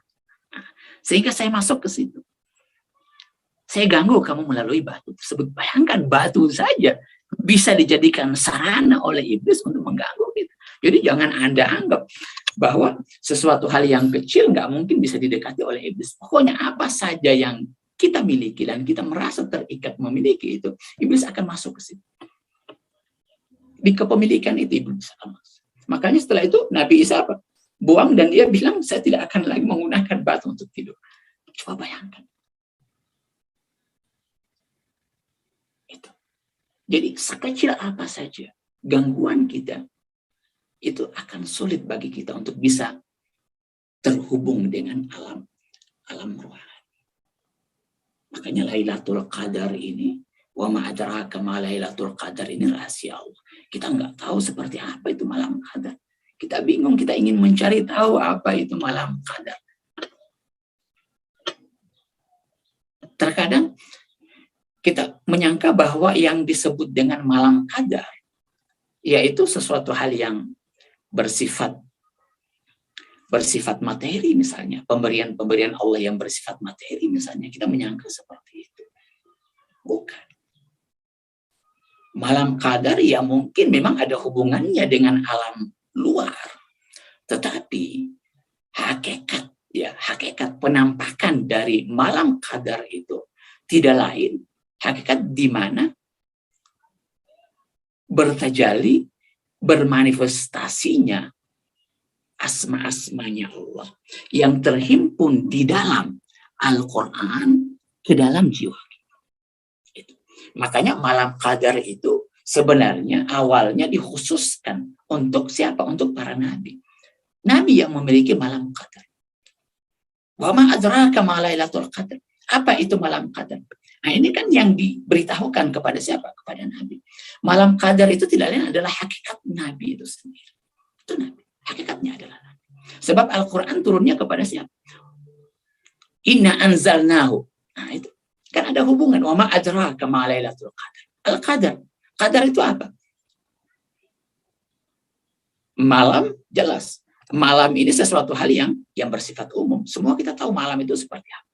Speaker 1: Nah, sehingga saya masuk ke situ. Saya ganggu kamu melalui batu tersebut. Bayangkan batu saja bisa dijadikan sarana oleh iblis untuk mengganggu kita. Jadi jangan Anda anggap bahwa sesuatu hal yang kecil nggak mungkin bisa didekati oleh iblis. Pokoknya apa saja yang kita miliki dan kita merasa terikat memiliki itu, iblis akan masuk ke situ. Di kepemilikan itu iblis akan masuk. Makanya setelah itu Nabi Isa apa? Buang dan dia bilang saya tidak akan lagi menggunakan batu untuk tidur. Coba bayangkan. Itu. Jadi sekecil apa saja gangguan kita itu akan sulit bagi kita untuk bisa terhubung dengan alam rohani. Makanya Lailatul Qadar ini, wa ma adraka ma Lailatul Qadar ini rahasia Allah. Kita nggak tahu seperti apa itu malam qadar. Kita bingung, kita ingin mencari tahu apa itu malam qadar. Terkadang kita menyangka bahwa yang disebut dengan malam qadar yaitu sesuatu hal yang bersifat materi misalnya, pemberian Allah yang bersifat materi misalnya, kita menyangka seperti itu. Bukan. Malam qadar ya mungkin memang ada hubungannya dengan alam luar. Tetapi hakikat penampakan dari malam qadar itu tidak lain hakikat di mana bertajalli, bermanifestasinya asma-asmanya Allah yang terhimpun di dalam Al-Quran ke dalam jiwa. Makanya malam qadar itu sebenarnya awalnya dikhususkan untuk siapa? Untuk para nabi. Nabi yang memiliki malam qadar. Wa ma adraka ma Lailatul Qadar. Apa itu malam qadar? Nah ini kan yang diberitahukan kepada siapa? Kepada nabi. Malam qadar itu tidak lain adalah hakikat nabi itu sendiri. Itu nabi. Hakikatnya adalah nabi. Sebab Al-Quran turunnya kepada siapa? Inna anzalnahu. Nah itu. Kan ada hubungan. Wa ma adraka ma Lailatul Qadar. Al-Qadar. Qadar itu apa? Malam jelas. Malam ini sesuatu hal yang bersifat umum. Semua kita tahu malam itu seperti apa.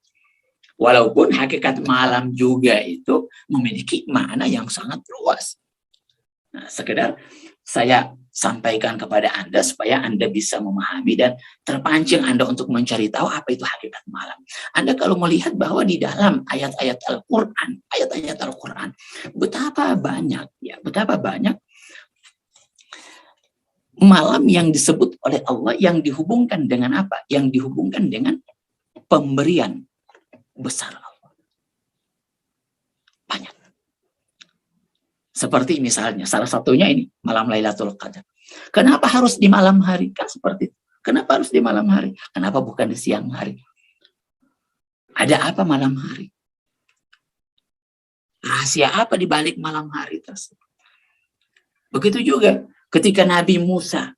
Speaker 1: Walaupun hakikat malam juga itu memiliki makna yang sangat luas. Nah, sekedar saya sampaikan kepada Anda supaya Anda bisa memahami dan terpancing Anda untuk mencari tahu apa itu hakikat malam. Anda kalau melihat bahwa di dalam ayat-ayat Al-Quran, betapa banyak malam yang disebut oleh Allah yang dihubungkan dengan apa? Yang dihubungkan dengan pemberian besar Allah. Banyak. Seperti misalnya, salah satunya ini, malam Lailatul Qadar. Kenapa harus di malam hari? Kan seperti itu. Kenapa harus di malam hari? Kenapa bukan di siang hari? Ada apa malam hari? Rahasia apa di balik malam hari tersebut? Begitu juga ketika Nabi Musa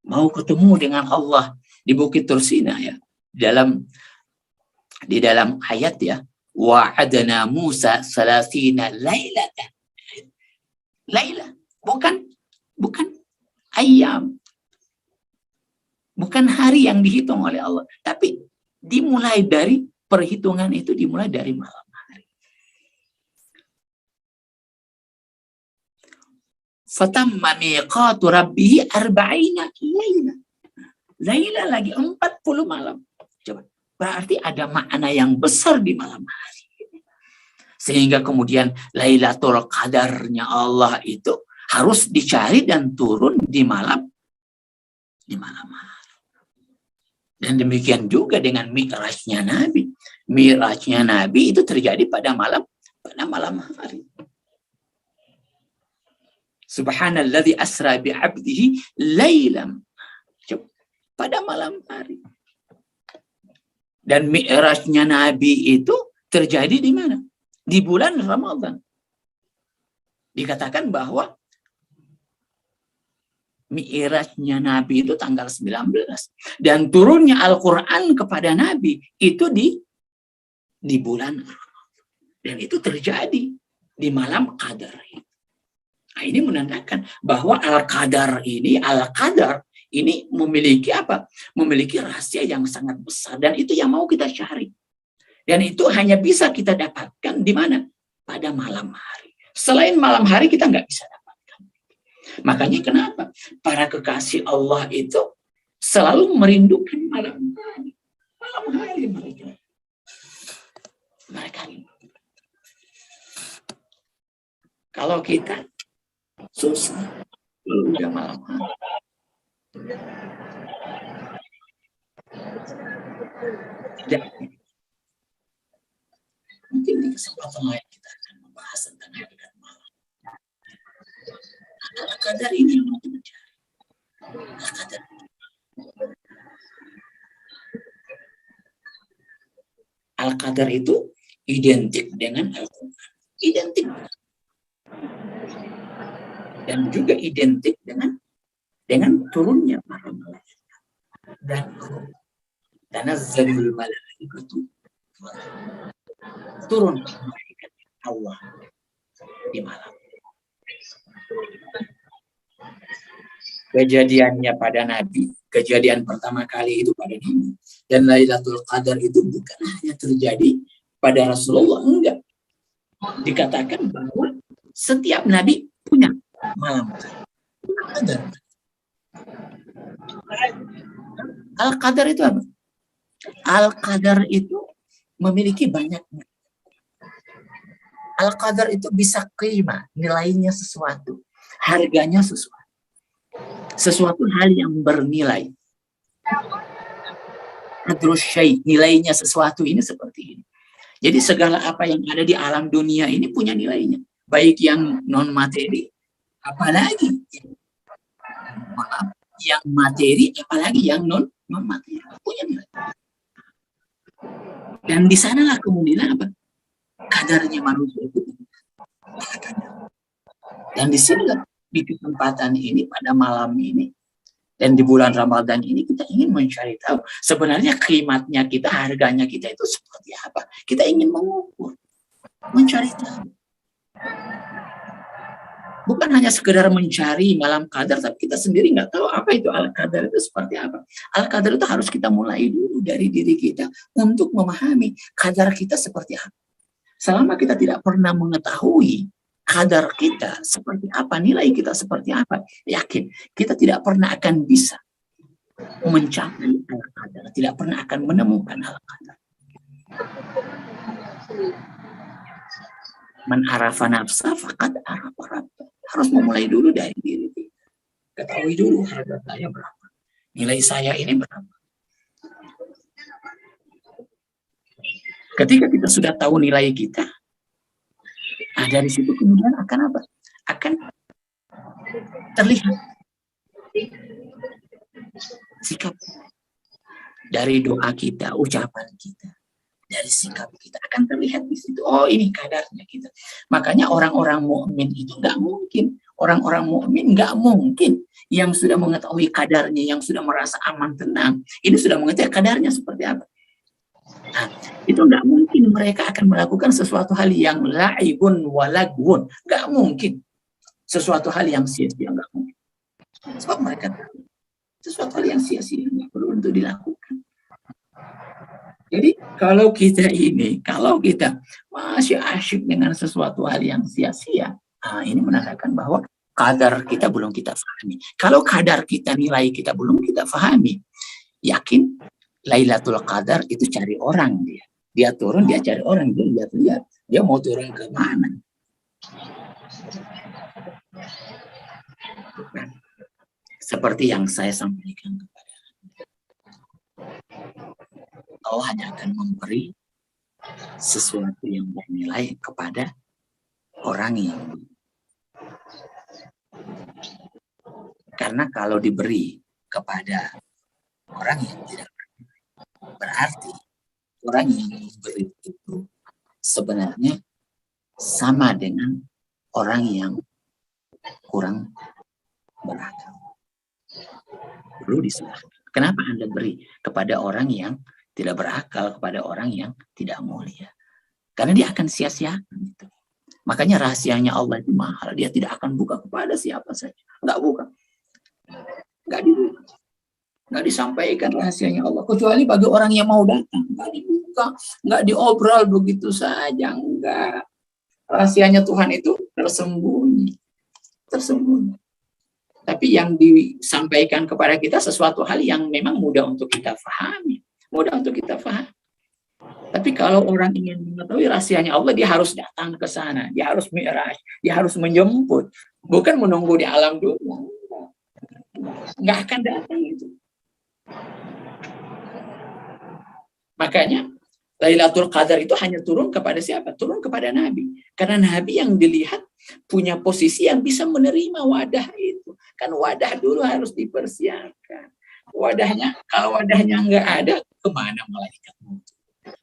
Speaker 1: mau ketemu dengan Allah di Bukit Tursina ya. Di dalam ayat ya, wa'adana Musa salasina lailatan. Laila, bukan ayam. Bukan hari yang dihitung oleh Allah, tapi dimulai dari perhitungan itu dimulai dari malam hari. Fatamma miqatu rabbih arba'ina laila. Laila lagi 40 malam. Coba. Berarti ada makna yang besar di malam hari. Sehingga kemudian Lailatul Qadarnya Allah itu harus dicari dan turun di malam hari. Dan demikian juga dengan Mi'rajnya Nabi. Mi'rajnya Nabi itu terjadi pada malam hari. Subhanalladzi asra bi'abdihi lailam. Pada malam hari. Dan Mi'rajnya Nabi itu terjadi di mana? Di bulan Ramadan. Dikatakan bahwa Mi'rajnya Nabi itu tanggal 19. Dan turunnya Al-Quran kepada Nabi itu di bulan Ramadan. Dan itu terjadi di malam Qadar. Nah, ini menandakan bahwa Al-Qadar ini memiliki apa? Memiliki rahasia yang sangat besar. Dan itu yang mau kita cari. Dan itu hanya bisa kita dapatkan di mana? Pada malam hari. Selain malam hari kita nggak bisa dapatkan. Makanya kenapa? Para kekasih Allah itu selalu merindukan malam hari. Malam hari mereka rindu. Kalau kita susah, udah malam hari. Tidak. Mungkin di kesempatan lain kita akan membahas tentang hakikat malam. Al-Qadar ini yang mau mencari. Al-Qadar. Al-Qadar itu identik dengan Al-Quran. Identik. Dan juga identik dengan turunnya para malaikat. Dan tanazzalul malaikatu turun malaikat Allah di malam. Kejadiannya pada Nabi, kejadian pertama kali itu pada Nabi. Dan Lailatul Qadar itu bukan hanya terjadi pada Rasulullah, enggak. Dikatakan bahwa setiap Nabi punya malam Qadar. Al-Qadar itu apa? Al-Qadar itu memiliki banyak. Al-Qadar itu bisa qimah, nilainya sesuatu, harganya sesuatu. Sesuatu hal yang bernilai. Qadrus syai', nilainya sesuatu ini seperti ini. Jadi segala apa yang ada di alam dunia ini punya nilainya. Baik yang non-materi, apalagi yang materi, apalagi yang non-materi. Punya nilai. Dan di sanalah kemudian apa? Kadarnya manusia itu. Dan di sinilah di kesempatan ini, pada malam ini, dan di bulan Ramadan ini kita ingin mencari tahu sebenarnya kimatnya kita, harganya kita itu seperti apa. Kita ingin mengukur, mencari tahu. Bukan hanya sekedar mencari malam Qadar, tapi kita sendiri nggak tahu apa itu Al-Qadar itu seperti apa. Al-Qadar itu harus kita mulai dulu dari diri kita untuk memahami qadar kita seperti apa. Selama kita tidak pernah mengetahui qadar kita seperti apa, nilai kita seperti apa, yakin kita tidak pernah akan bisa mencapai Al-Qadar, tidak pernah akan menemukan Al-Qadar. Man arafa nafsa faqad arafa rabbah. Harus memulai dulu dari diri kita. Ketahui dulu harga saya berapa, nilai saya ini berapa. Ketika kita sudah tahu nilai kita, dari situ kemudian akan apa? Akan terlihat sikap dari doa kita, ucapan kita, dari sikap kita akan terlihat di situ. Oh, ini kadarnya kita. Makanya orang-orang mukmin itu nggak mungkin, orang-orang mukmin nggak mungkin yang sudah mengetahui kadarnya, yang sudah merasa aman tenang, ini sudah mengetahui kadarnya seperti apa. Nah, itu nggak mungkin mereka akan melakukan sesuatu hal yang la'ibun walagwun. Nggak mungkin. Sesuatu hal yang sia-sia, nggak mungkin. Sebab mereka tahu sesuatu hal yang sia-sia nggak perlu untuk dilakukan. Jadi kalau kita masih asyik dengan sesuatu hal yang sia-sia, ini menandakan bahwa kadar kita belum kita pahami. Kalau kadar kita, nilai kita belum kita pahami, yakin Lailatul Qadar itu cari orang dia. Dia turun, dia cari orang, dia lihat-lihat. Dia mau turun ke mana? Seperti yang saya sampaikan kepada Allah hanya akan memberi sesuatu yang bernilai kepada orang yang, karena kalau diberi kepada orang yang tidak, berarti orang yang diberi itu sebenarnya sama dengan orang yang kurang berakal. Perlu disalahkan. Kenapa Anda beri kepada orang yang tidak berakal, kepada orang yang tidak mulia? Karena dia akan sia-siakan itu. Makanya rahasianya Allah itu mahal. Dia tidak akan buka kepada siapa saja. Nggak buka. Nggak dibuka. Nggak disampaikan rahasianya Allah. Kecuali bagi orang yang mau datang. Nggak dibuka. Nggak diobrol begitu saja. Nggak. Rahasianya Tuhan itu tersembunyi. Tersembunyi. Tapi yang disampaikan kepada kita sesuatu hal yang memang mudah untuk kita pahami. Mudah untuk kita pahami. Tapi kalau orang ingin mengetahui rahasianya Allah, dia harus datang ke sana. Dia harus mi'raj. Dia harus menjemput. Bukan menunggu di alam dunia. Nggak akan datang itu. Makanya Lailatul Qadar itu hanya turun kepada siapa? Turun kepada Nabi. Karena Nabi yang dilihat punya posisi yang bisa menerima wadah itu. Kan wadah dulu harus dipersiapkan. Wadahnya, kalau wadahnya nggak ada, kemana malaikat?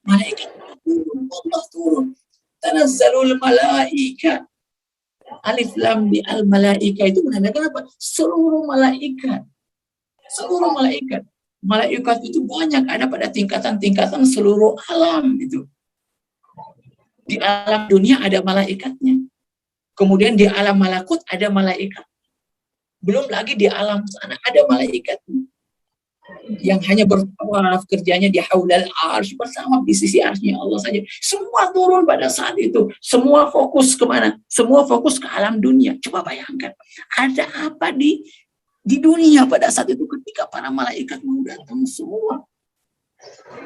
Speaker 1: Malaikat turun, Allah turun. Tanazzalul malaika. Alif lam di al malaika itu menandakan apa? Seluruh malaikat. Seluruh malaikat. Malaikat itu banyak, ada pada tingkatan-tingkatan seluruh alam itu. Di alam dunia ada malaikatnya. Kemudian di alam malakut ada malaikat. Belum lagi di alam sana ada malaikatnya. Yang hanya bertawaf, kerjanya di haulal arsy, bersama di sisi arsy-Nya Allah saja. Semua turun pada saat itu. Semua fokus kemana? Semua fokus ke alam dunia. Coba bayangkan, ada apa di dunia pada saat itu ketika para malaikat mau datang semua.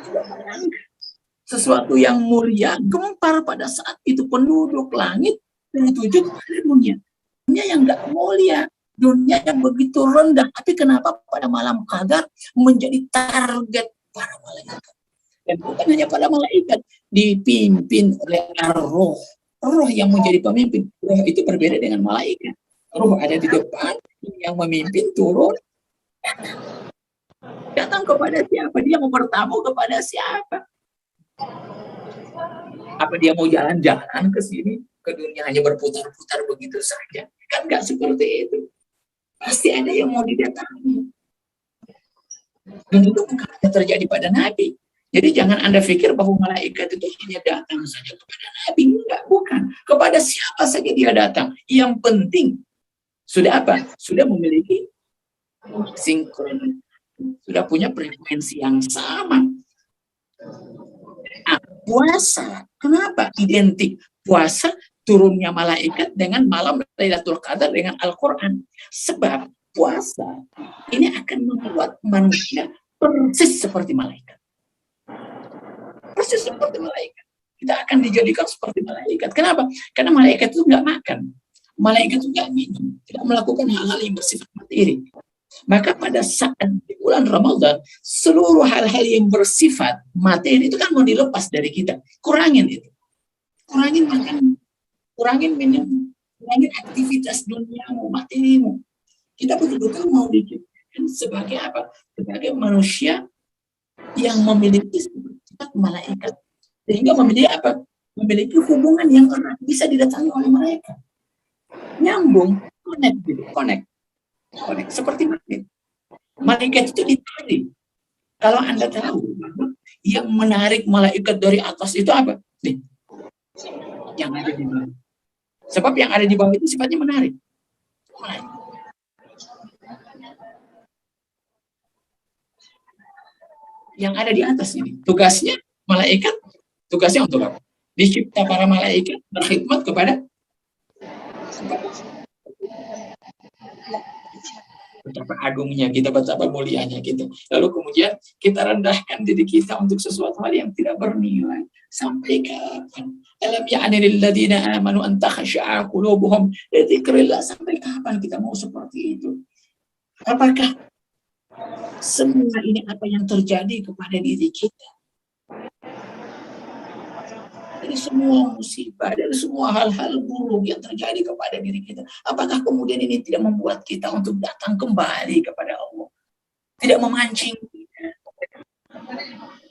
Speaker 1: Coba bayangkan. Sesuatu yang mulia gempar pada saat itu, penduduk langit tertuju kepada dunia. Dunia yang nggak mulia. Dunia yang begitu rendah, tapi kenapa pada malam Qadar menjadi target para malaikat? Dan bukan hanya para malaikat, dipimpin oleh ar-ruh. Ruh yang menjadi pemimpin. Ruh itu berbeda dengan malaikat. Ruh ada di depan, yang memimpin turun. Datang kepada siapa? Dia mau bertamu kepada siapa? Apa dia mau jalan-jalan ke sini? Ke dunia hanya berputar-putar begitu saja? Kan nggak seperti itu. Pasti ada yang mau didatangi. Dan itu bukan hanya terjadi pada Nabi. Jadi jangan Anda pikir bahwa malaikat itu hanya datang saja kepada Nabi. Enggak, bukan. Kepada siapa saja dia datang. Yang penting, sudah apa? Sudah memiliki sinkron. Sudah punya frekuensi yang sama. Nah, puasa. Kenapa identik? Puasa turunnya malaikat dengan malam Lailatul Qadar dengan Al-Quran. Sebab puasa ini akan membuat manusia persis seperti malaikat. Persis seperti malaikat. Kita akan dijadikan seperti malaikat. Kenapa? Karena malaikat itu nggak makan. Malaikat itu nggak minum. Tidak melakukan hal-hal yang bersifat materi. Maka pada saat di bulan Ramadan, seluruh hal-hal yang bersifat materi itu kan mau dilepas dari kita. Kurangin itu. Kurangin makan. Kurangin minum, kurangin aktivitas duniamu, materimu. Kita betul-betul mau diciptakan sebagai apa? Sebagai manusia yang memiliki sifat malaikat. Sehingga memiliki apa? Memiliki hubungan yang erat, bisa didatangi oleh mereka. Nyambung, connect gitu, connect. Seperti magnet. Malaikat itu ditarik. Kalau Anda tahu, yang menarik malaikat dari atas itu apa? Nih, yang ada di bawah. Sebab yang ada di bawah itu sifatnya menarik. Yang ada di atas ini, tugasnya malaikat, tugasnya untuk apa? Dicipta para malaikat berkhidmat kepada betapa agungnya kita, betapa mulianya kita. Lalu kemudian kita rendahkan diri kita untuk sesuatu hal yang tidak bernilai. Sampai kapan? Alam ya'ni lil ladzina amanu an takhsha'a qulubuhum li dzikrillah. Sampai kapan kita mau seperti itu? Apakah semua ini apa yang terjadi kepada diri kita? Dari semua musibah, dari semua hal-hal buruk yang terjadi kepada diri kita, apakah kemudian ini tidak membuat kita untuk datang kembali kepada Allah? Tidak memancing kita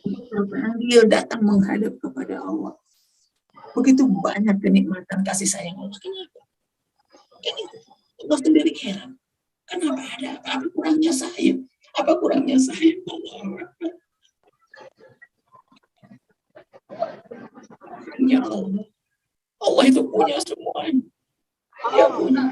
Speaker 1: untuk terpanggil datang menghadap kepada Allah. Begitu banyak kenikmatan kasih sayang Allah. Kenapa? Kan itu. Allah sendiri heran. Kenapa ada apa kurangnya saya? Apa kurangnya saya? Ya Allah. Allah itu punya semuanya. Dia punya.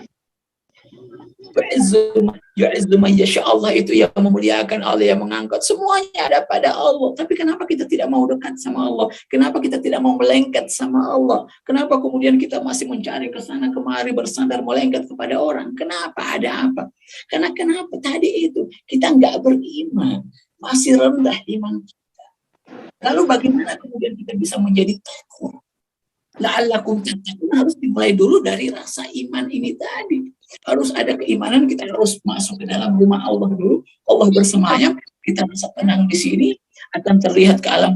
Speaker 1: Allah itu yang memuliakan, Allah yang mengangkat, semuanya ada pada Allah. Tapi kenapa kita tidak mau dekat sama Allah? Kenapa kita tidak mau melengket sama Allah? Kenapa kemudian kita masih mencari ke sana kemari, bersandar melengket kepada orang? Kenapa? Ada apa? Karena kenapa tadi itu kita nggak beriman, masih rendah iman kita. Lalu bagaimana kemudian kita bisa menjadi takwa? La'allakum tattaqun, harus dimulai dulu dari rasa iman ini tadi. Harus ada keimanan, kita harus masuk ke dalam rumah Allah dulu. Allah bersemayam, kita bisa tenang di sini, akan terlihat ke alam.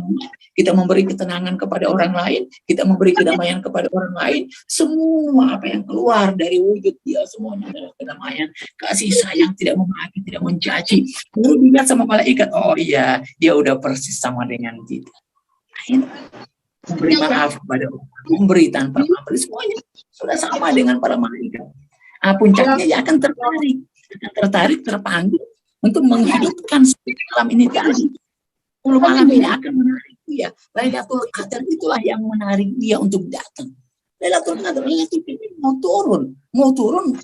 Speaker 1: Kita memberi ketenangan kepada orang lain, kita memberi kedamaian kepada orang lain. Semua apa yang keluar dari wujud dia semuanya adalah kedamaian, kasih sayang, tidak memaki, tidak mencaci. Lalu dilihat sama malaikat, oh iya, dia udah persis sama dengan kita. Memberi maaf kepada orang, memberi tanpa maaf, semuanya sudah sama dengan para malaikat. Puncaknya dia akan tertarik, terpanggil untuk menghidupkan malam ini tadi. 10 malam ini akan menarik dia. Lailatul Qadar itulah yang menarik dia untuk datang. Lailatul Qadar itu mau turun,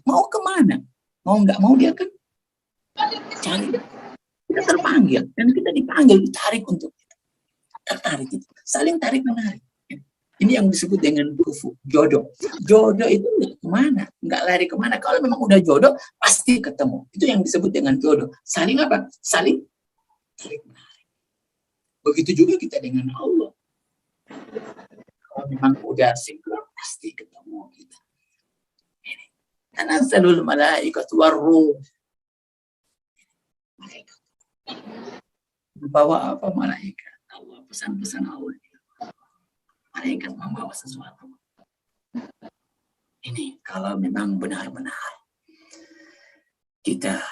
Speaker 1: mau kemana? Mau nggak mau dia kan cari. Kita terpanggil dan kita dipanggil, ditarik untuk kita. Tertarik itu, saling tarik menarik. Ini yang disebut dengan kufu, jodoh. Jodoh itu nggak kemana, nggak lari kemana. Kalau memang udah jodoh, pasti ketemu. Itu yang disebut dengan jodoh. Saling apa? Saling tarik menarik. Begitu juga kita dengan Allah. Kalau memang udah sinkron, pasti ketemu kita. Ini. Tanazzalul malaikatu warruh. Malaikat. Membawa apa malaikat? Allah, pesan-pesan Allah. Malaikat membawa sesuatu. Ini kalau memang benar-benar kita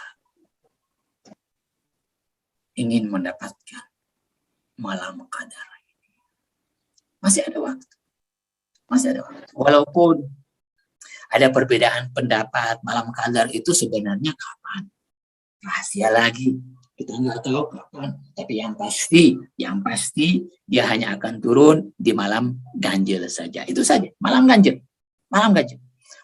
Speaker 1: ingin mendapatkan malam qadar, masih ada waktu. Walaupun ada perbedaan pendapat, malam qadar itu sebenarnya kapan? Rahasia lagi. Kita nggak tahu kapan, tapi yang pasti dia hanya akan turun di malam ganjil saja. Itu saja, malam ganjil.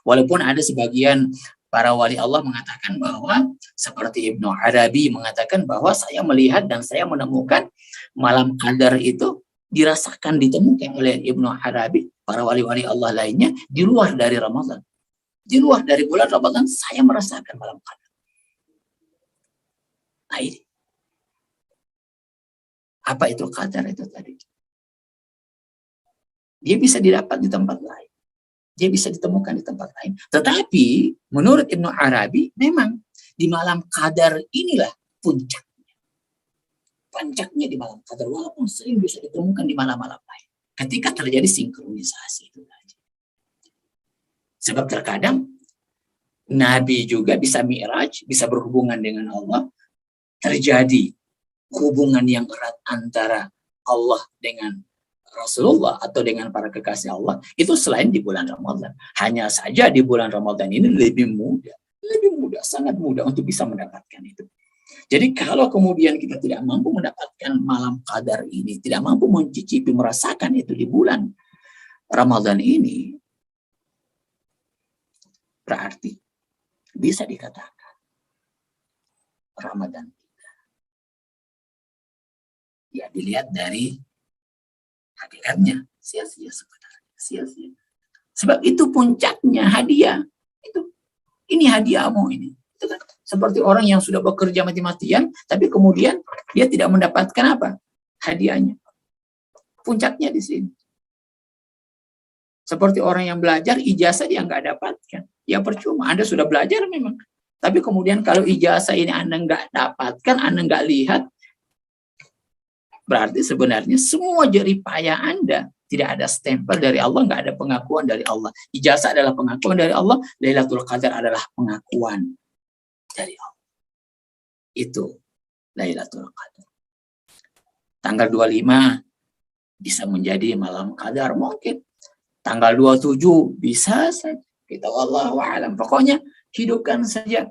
Speaker 1: Walaupun ada sebagian para wali Allah mengatakan bahwa seperti Ibnu Arabi mengatakan bahwa saya melihat dan saya menemukan malam qadar itu dirasakan, ditemukan oleh Ibnu Arabi, para wali-wali Allah lainnya di luar dari Ramadan. Di luar dari bulan Ramadan saya merasakan malam qadar. Nah ini. Apa itu qadar itu tadi? Dia bisa didapat di tempat lain. Dia bisa ditemukan di tempat lain. Tetapi menurut Ibnu Arabi memang di malam qadar inilah puncaknya. Puncaknya di malam qadar, walaupun sering bisa ditemukan di malam-malam lain. Ketika terjadi sinkronisasi itu tadi. Sebab terkadang Nabi juga bisa mi'raj, bisa berhubungan dengan Allah, terjadi hubungan yang erat antara Allah dengan Rasulullah atau dengan para kekasih Allah, itu selain di bulan Ramadan. Hanya saja di bulan Ramadan ini lebih mudah, sangat mudah untuk bisa mendapatkan itu. Jadi kalau kemudian kita tidak mampu mendapatkan malam qadar ini, tidak mampu mencicipi, merasakan itu di bulan Ramadan ini, berarti bisa dikatakan Ramadan ya dilihat dari hakikatnya sia-sia sebenarnya, sia-sia. Sebab itu puncaknya hadiah. Ini hadiahmu ini. Itu kan Seperti orang yang sudah bekerja mati-matian, tapi kemudian dia tidak mendapatkan apa? Hadiahnya. Puncaknya di sini. Seperti orang yang belajar, ijazah dia nggak dapatkan. Ya percuma, Anda sudah belajar memang. Tapi kemudian kalau ijazah ini Anda nggak dapatkan, Anda nggak lihat, berarti sebenarnya semua jerih payah Anda tidak ada stempel dari Allah, nggak ada pengakuan dari Allah. Ijazah adalah pengakuan dari Allah, Lailatul Qadar adalah pengakuan dari Allah. Itu Lailatul Qadar. Tanggal 25 bisa menjadi malam qadar mungkin. Tanggal 27 bisa saja. Kita wallahu a'lam. Pokoknya hidupkan saja.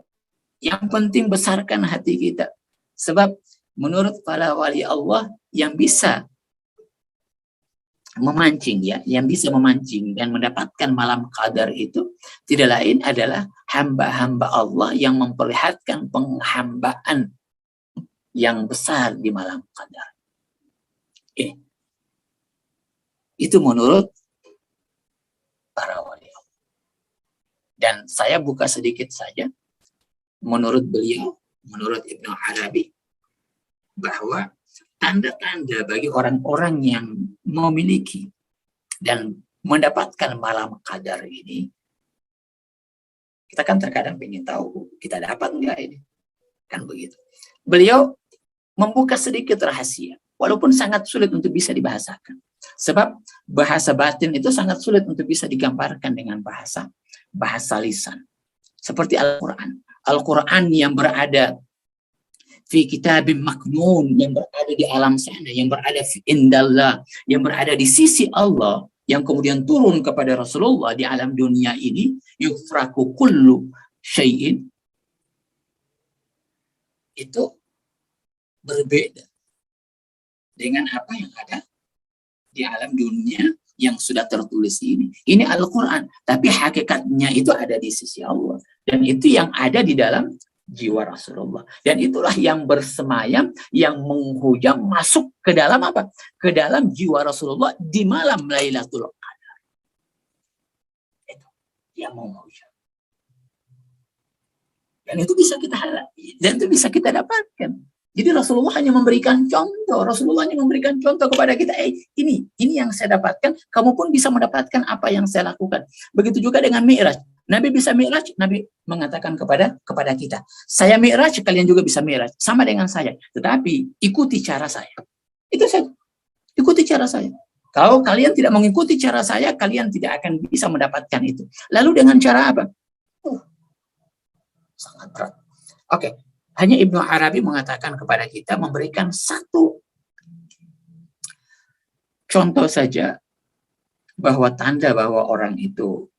Speaker 1: Yang penting besarkan hati kita. Sebab menurut para wali Allah yang bisa memancing yang bisa memancing dan mendapatkan malam qadar itu tidak lain adalah hamba-hamba Allah yang memperlihatkan penghambaan yang besar di malam qadar. Itu menurut para wali Allah. Dan saya buka sedikit saja menurut beliau, menurut Ibnu Arabi, bahwa tanda-tanda bagi orang-orang yang memiliki dan mendapatkan malam qadar ini, kita kan terkadang ingin tahu kita dapat enggak ini, kan begitu. Beliau membuka sedikit rahasia, walaupun sangat sulit untuk bisa dibahasakan. Sebab bahasa batin itu sangat sulit untuk bisa digambarkan dengan bahasa lisan. Seperti Al-Quran. Al-Quran yang berada fi kitabim maknun, yang berada di alam sana, yang berada fi indallah, yang berada di sisi Allah, yang kemudian turun kepada Rasulullah di alam dunia ini, yufraku kullu syai'in, itu berbeda dengan apa yang ada di alam dunia yang sudah tertulis ini. Ini Al-Quran, tapi hakikatnya itu ada di sisi Allah. Dan itu yang ada di dalam jiwa Rasulullah. Dan itulah yang bersemayam, yang menghujam masuk ke dalam apa? Ke dalam jiwa Rasulullah di malam Lailatul Qadar. Itu yang menghujam. Dan itu bisa kita dan itu bisa kita dapatkan. Jadi Rasulullah hanya memberikan contoh. Rasulullah hanya memberikan contoh kepada kita. Ini yang saya dapatkan. Kamu pun bisa mendapatkan apa yang saya lakukan. Begitu juga dengan Mi'raj. Nabi bisa Mi'raj. Nabi mengatakan kepada kita, saya Mi'raj, kalian juga bisa Mi'raj. Sama dengan saya. Tetapi ikuti cara saya. Itu saja. Ikuti cara saya. Kalau kalian tidak mengikuti cara saya, kalian tidak akan bisa mendapatkan itu. Lalu dengan cara apa? Sangat berat. Oke. Hanya Ibnu Arabi mengatakan kepada kita, memberikan satu contoh saja, bahwa tanda bahwa orang itu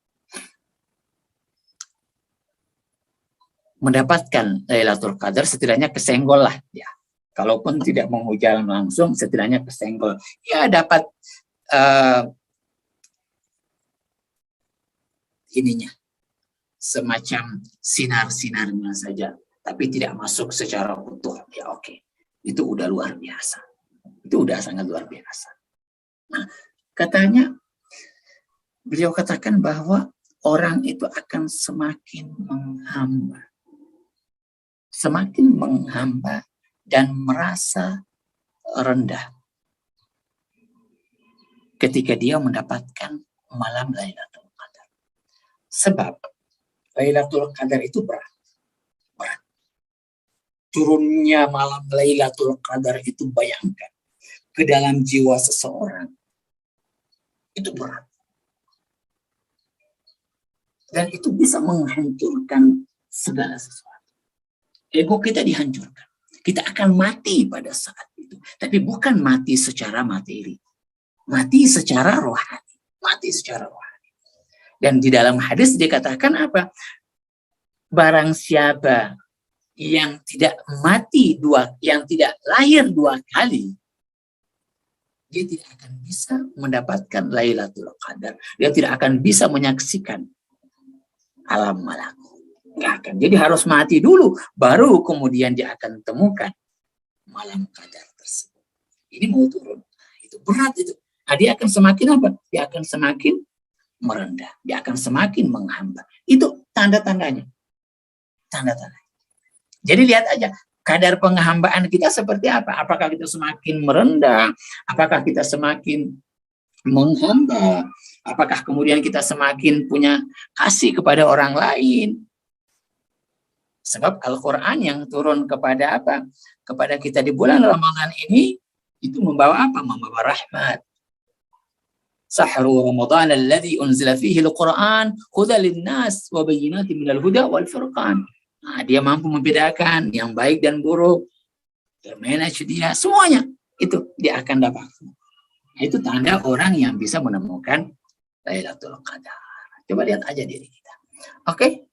Speaker 1: mendapatkan Lailatul Qadar, setidaknya kesenggol lah. Ya. Kalaupun tidak menghujam langsung, setidaknya kesenggol. Ya dapat ininya, semacam sinar-sinarnya saja. Tapi tidak masuk secara utuh, ya oke. Itu udah luar biasa. Itu udah sangat luar biasa. Nah, katanya, beliau katakan bahwa orang itu akan semakin menghamba. Semakin menghamba dan merasa rendah ketika dia mendapatkan malam Lailatul Qadar. Sebab Lailatul Qadar itu berat. Turunnya malam Lailatul Qadar itu, bayangkan, ke dalam jiwa seseorang, itu berat. Dan itu bisa menghancurkan segala sesuatu. Ego kita dihancurkan. Kita akan mati pada saat itu. Tapi bukan mati secara materi. Mati secara rohani. Mati secara rohani. Dan di dalam hadis dikatakan apa? Barang siapa yang tidak mati yang tidak lahir dua kali, dia tidak akan bisa mendapatkan Lailatul Qadar. Dia tidak akan bisa menyaksikan alam malakut. Nggak akan. Jadi harus mati dulu, baru kemudian dia akan temukan malam qadar tersebut. Ini mau turun. Itu berat itu. Nah, dia akan semakin apa? Dia akan semakin merendah. Dia akan semakin menghamba. Itu tanda-tandanya. Tanda-tandanya. Jadi lihat aja kadar penghambaan kita seperti apa. Apakah kita semakin merendah? Apakah kita semakin menghamba? Apakah kemudian kita semakin punya kasih kepada orang lain? Sebab Al-Quran yang turun kepada apa? Kepada kita di bulan Ramadan ini, itu membawa apa? Membawa rahmat. Sahru Ramadan alladhi unzila fihi al-Quran hudan lin-nas wa bayyinatin minal huda wal furqan. Nah, dia mampu membedakan yang baik dan buruk, manage dia, semuanya itu dia akan dapat. Nah, itu tanda orang yang bisa menemukan Lailatul Qadar. Coba lihat aja diri kita. Oke?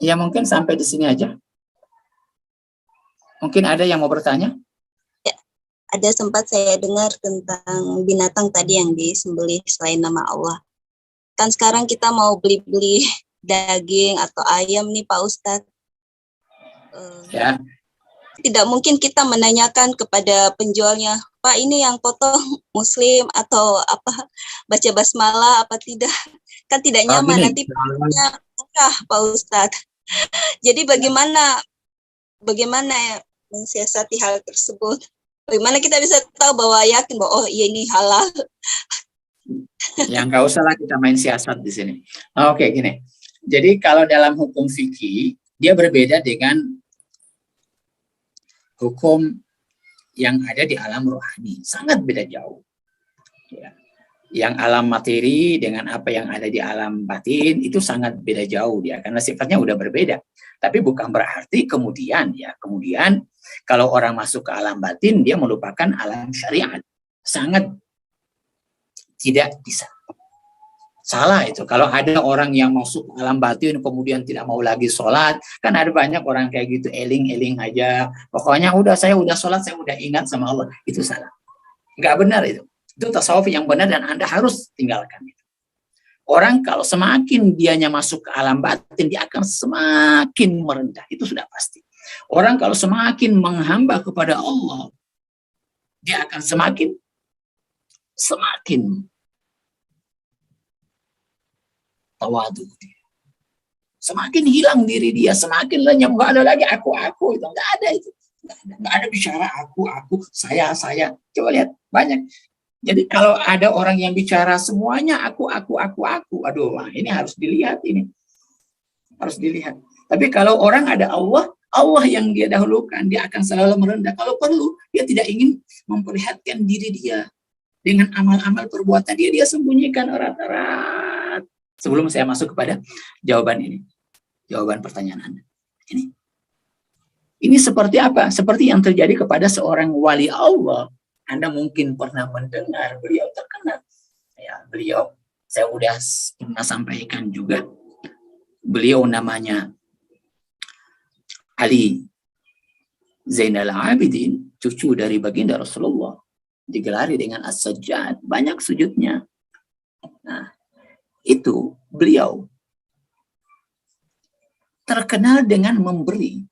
Speaker 1: Ya mungkin sampai di sini aja. Mungkin ada yang mau bertanya?
Speaker 2: Ya, ada sempat saya dengar tentang binatang tadi yang disembelih selain nama Allah. Kan sekarang kita mau beli-beli daging atau ayam nih Pak Ustadz.
Speaker 1: Ya.
Speaker 2: Tidak mungkin kita menanyakan kepada penjualnya, Pak ini yang potong Muslim atau apa, baca basmalah apa tidak. Kan tidak nyaman, nanti murah Pak Ustadz. Jadi bagaimana mensiasati hal tersebut? Bagaimana kita bisa tahu bahwa yakin bahwa oh iya ini halal?
Speaker 1: Ya nggak usah lah kita main siasat di sini. Oke, gini. Jadi kalau dalam hukum fikih dia berbeda dengan hukum yang ada di alam rohani, sangat beda jauh. Ya. Yang alam materi dengan apa yang ada di alam batin itu sangat beda jauh dia, karena sifatnya udah berbeda. Tapi bukan berarti kemudian kalau orang masuk ke alam batin dia melupakan alam syariat. Sangat tidak bisa. Salah itu. Kalau ada orang yang masuk alam batin kemudian tidak mau lagi sholat, kan ada banyak orang kayak gitu, eling-eling aja. Pokoknya saya udah sholat, saya udah ingat sama Allah. Itu salah. Nggak benar itu. Itu tasawuf yang benar dan Anda harus tinggalkan itu. Orang kalau semakin dianya masuk ke alam batin, dia akan semakin merendah. Itu sudah pasti. Orang kalau semakin menghamba kepada Allah, dia akan semakin tawadu dia. Semakin hilang diri dia, semakin lenyap. Nggak ada lagi aku itu. Nggak ada itu. Nggak ada bicara aku, saya. Coba lihat, banyak. Jadi kalau ada orang yang bicara semuanya aku, aduh, ini harus dilihat ini. Harus dilihat. Tapi kalau orang ada Allah yang dia dahulukan, dia akan selalu merendah. Kalau perlu, dia tidak ingin memperlihatkan diri dia. Dengan amal-amal perbuatan dia sembunyikan erat-erat. Sebelum saya masuk kepada jawaban ini. Jawaban pertanyaan Anda. Ini seperti apa? Seperti yang terjadi kepada seorang wali Allah. Anda mungkin pernah mendengar beliau terkenal. Ya, beliau saya udah pernah sampaikan juga. Beliau namanya Ali Zainal Abidin, cucu dari baginda Rasulullah. Digelari dengan as-sajjad, banyak sujudnya. Nah, itu beliau terkenal dengan memberi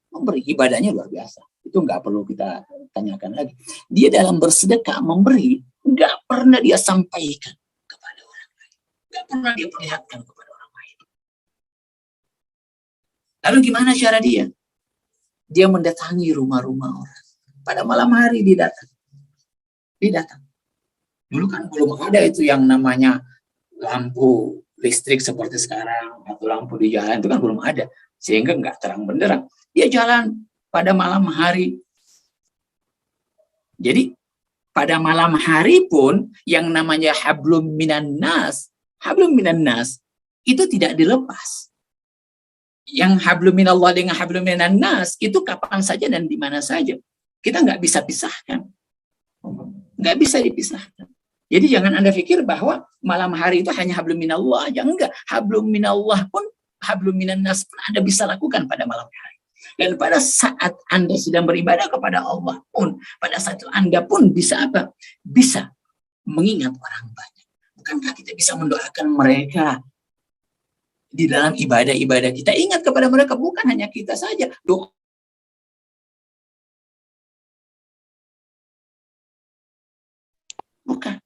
Speaker 1: ibadahnya luar biasa. Itu nggak perlu kita tanyakan lagi. Dia dalam bersedekah memberi, nggak pernah dia sampaikan kepada orang lain. Nggak pernah dia perlihatkan kepada orang lain. Lalu gimana cara dia? Dia mendatangi rumah-rumah orang. Pada malam hari dia datang. Dulu kan belum ada itu yang namanya lampu listrik seperti sekarang, atau lampu di jalan, itu kan belum ada. Sehingga nggak terang benderang. Dia jalan pada malam hari. Jadi pada malam hari pun yang namanya hablum minan nas itu tidak dilepas. Yang hablum minallah dengan hablum minan nas itu kapan saja dan di mana saja. Kita nggak bisa pisahkan. Nggak bisa dipisahkan. Jadi jangan Anda pikir bahwa malam hari itu hanya hablum minallah aja. Enggak. Hablum minallah pun, hablum minan nas pun Anda bisa lakukan pada malam hari. Dan pada saat Anda sedang beribadah kepada Allah pun, pada saat itu Anda pun bisa apa? Bisa mengingat orang banyak. Bukankah kita bisa mendoakan mereka di dalam ibadah-ibadah kita? Ingat kepada mereka, bukan hanya kita saja. Doa. Bukan.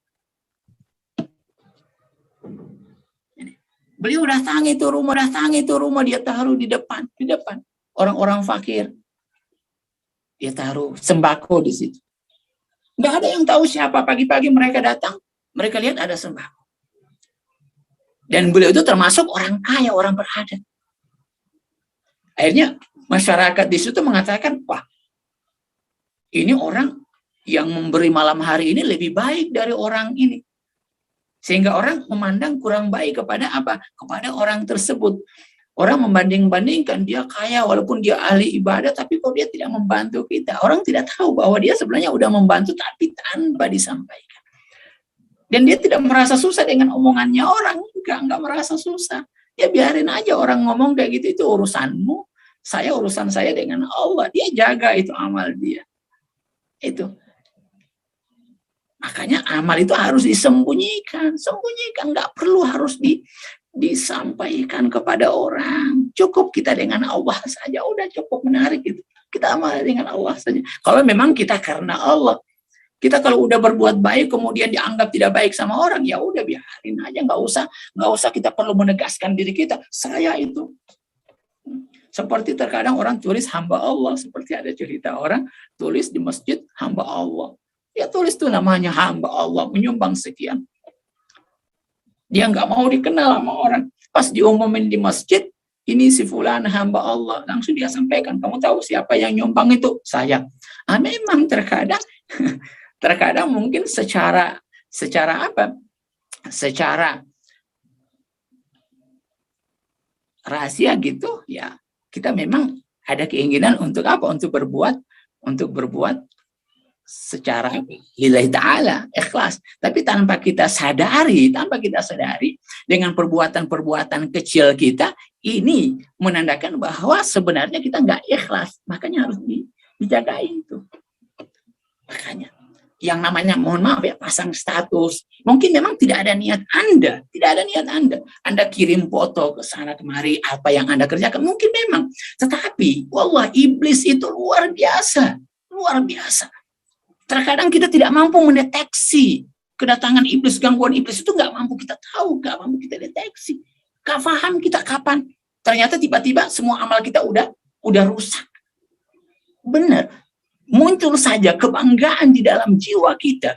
Speaker 1: Beliau datangi itu rumah, dia taruh di depan. orang-orang fakir. Dia taruh sembako di situ. Nggak ada yang tahu siapa. Pagi-pagi mereka datang, mereka lihat ada sembako. Dan beliau itu termasuk orang kaya, orang berada. Akhirnya masyarakat di situ mengatakan, wah, ini orang yang memberi malam hari ini lebih baik dari orang ini. Sehingga orang memandang kurang baik kepada apa? Kepada orang tersebut. Orang membanding-bandingkan, dia kaya walaupun dia ahli ibadah, tapi kok dia tidak membantu kita. Orang tidak tahu bahwa dia sebenarnya udah membantu, tapi tanpa disampaikan. Dan dia tidak merasa susah dengan omongannya orang. Enggak merasa susah. Ya biarin aja orang ngomong kayak gitu, itu urusanmu. Urusan saya dengan Allah. Dia jaga itu amal dia. Itu. Makanya amal itu harus disembunyikan. Sembunyikan, nggak perlu harus disampaikan kepada orang. Cukup kita dengan Allah saja, udah cukup menarik itu. Kita amal dengan Allah saja. Kalau memang kita karena Allah, kita kalau udah berbuat baik kemudian dianggap tidak baik sama orang, ya udah biarin aja, nggak usah kita perlu menegaskan diri kita. Saya itu. Seperti terkadang orang tulis hamba Allah, seperti ada cerita orang tulis di masjid hamba Allah. Dia tulis tuh namanya hamba Allah, menyumbang sekian. Dia nggak mau dikenal sama orang. Pas diumumin di masjid, ini si fulan hamba Allah. Langsung dia sampaikan, kamu tahu siapa yang nyumbang itu? Saya. Memang terkadang mungkin secara apa? Secara rahasia gitu, ya kita memang ada keinginan untuk apa? Untuk berbuat secara lillahi ta'ala, ikhlas. Tapi tanpa kita sadari dengan perbuatan-perbuatan kecil kita, ini menandakan bahwa sebenarnya kita nggak ikhlas. Makanya harus dijaga itu. Makanya yang namanya, mohon maaf ya, pasang status. Mungkin memang tidak ada niat Anda. Anda kirim foto ke sana kemari, apa yang Anda kerjakan. Mungkin memang. Tetapi, wallah, iblis itu luar biasa. Terkadang kita tidak mampu mendeteksi kedatangan iblis, gangguan iblis itu nggak mampu kita tahu, nggak mampu kita deteksi. Nggak paham kita kapan. Ternyata tiba-tiba semua amal kita udah rusak. Benar. Muncul saja kebanggaan di dalam jiwa kita.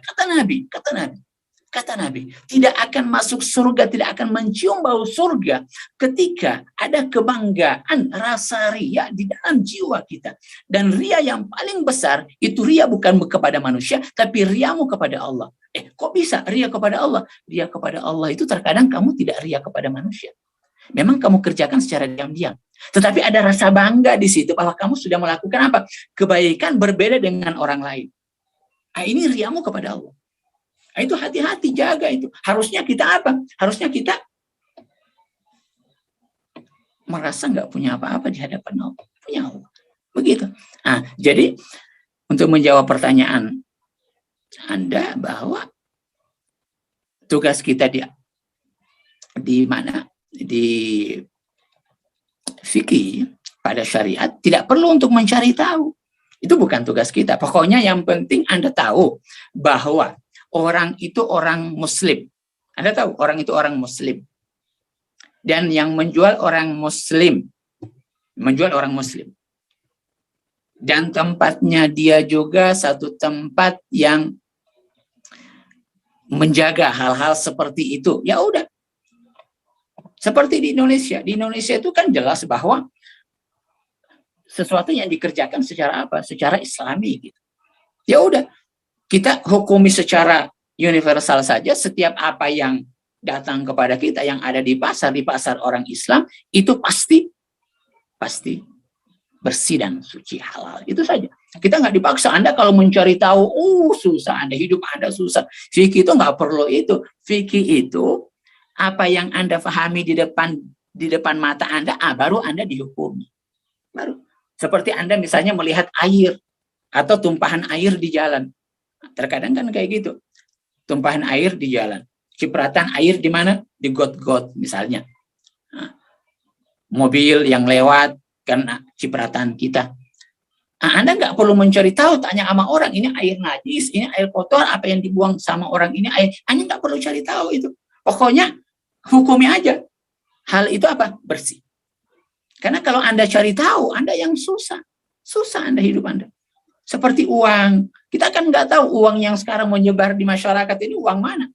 Speaker 1: Kata Nabi, tidak akan masuk surga, tidak akan mencium bau surga ketika ada kebanggaan, rasa ria di dalam jiwa kita. Dan ria yang paling besar, itu ria bukan kepada manusia, tapi riamu kepada Allah. Kok bisa ria kepada Allah? Ria kepada Allah itu terkadang kamu tidak ria kepada manusia. Memang kamu kerjakan secara diam-diam. Tetapi ada rasa bangga di situ bahwa kamu sudah melakukan apa? Kebaikan berbeda dengan orang lain. Ini riamu kepada Allah. Itu hati-hati, jaga itu. Harusnya kita apa? Harusnya kita merasa nggak punya apa-apa di hadapan Allah. Punya Allah. Begitu. Jadi untuk menjawab pertanyaan Anda bahwa tugas kita di mana? Di fikih pada syariat tidak perlu untuk mencari tahu. Itu bukan tugas kita. Pokoknya yang penting Anda tahu bahwa orang itu orang Muslim. Anda tahu orang itu orang Muslim. Dan yang menjual orang Muslim. Dan tempatnya dia juga satu tempat yang menjaga hal-hal seperti itu. Ya udah. Seperti di Indonesia. Di Indonesia itu kan jelas bahwa sesuatu yang dikerjakan secara apa? Secara Islami gitu. Ya udah. Kita hukumi secara universal saja, setiap apa yang datang kepada kita yang ada di pasar orang Islam, itu pasti bersih dan suci, halal. Itu saja. Kita nggak dipaksa. Anda kalau mencari tahu, susah. Hidup Anda susah. Fikih itu nggak perlu itu. Fikih itu apa yang Anda pahami di depan mata Anda, baru Anda dihukumi. Baru. Seperti Anda misalnya melihat air atau tumpahan air di jalan. Terkadang kan kayak gitu. Tumpahan air di jalan. Cipratan air di mana? Di got-got misalnya. Mobil yang lewat karena cipratan kita. Anda nggak perlu mencari tahu, tanya sama orang, ini air najis, ini air kotor, apa yang dibuang sama orang ini air. Anda nggak perlu cari tahu itu. Pokoknya hukumi aja. Hal itu apa? Bersih. Karena kalau Anda cari tahu, Anda yang susah. Susah Anda hidup Anda. Seperti uang. Kita kan nggak tahu uang yang sekarang menyebar di masyarakat ini uang mana.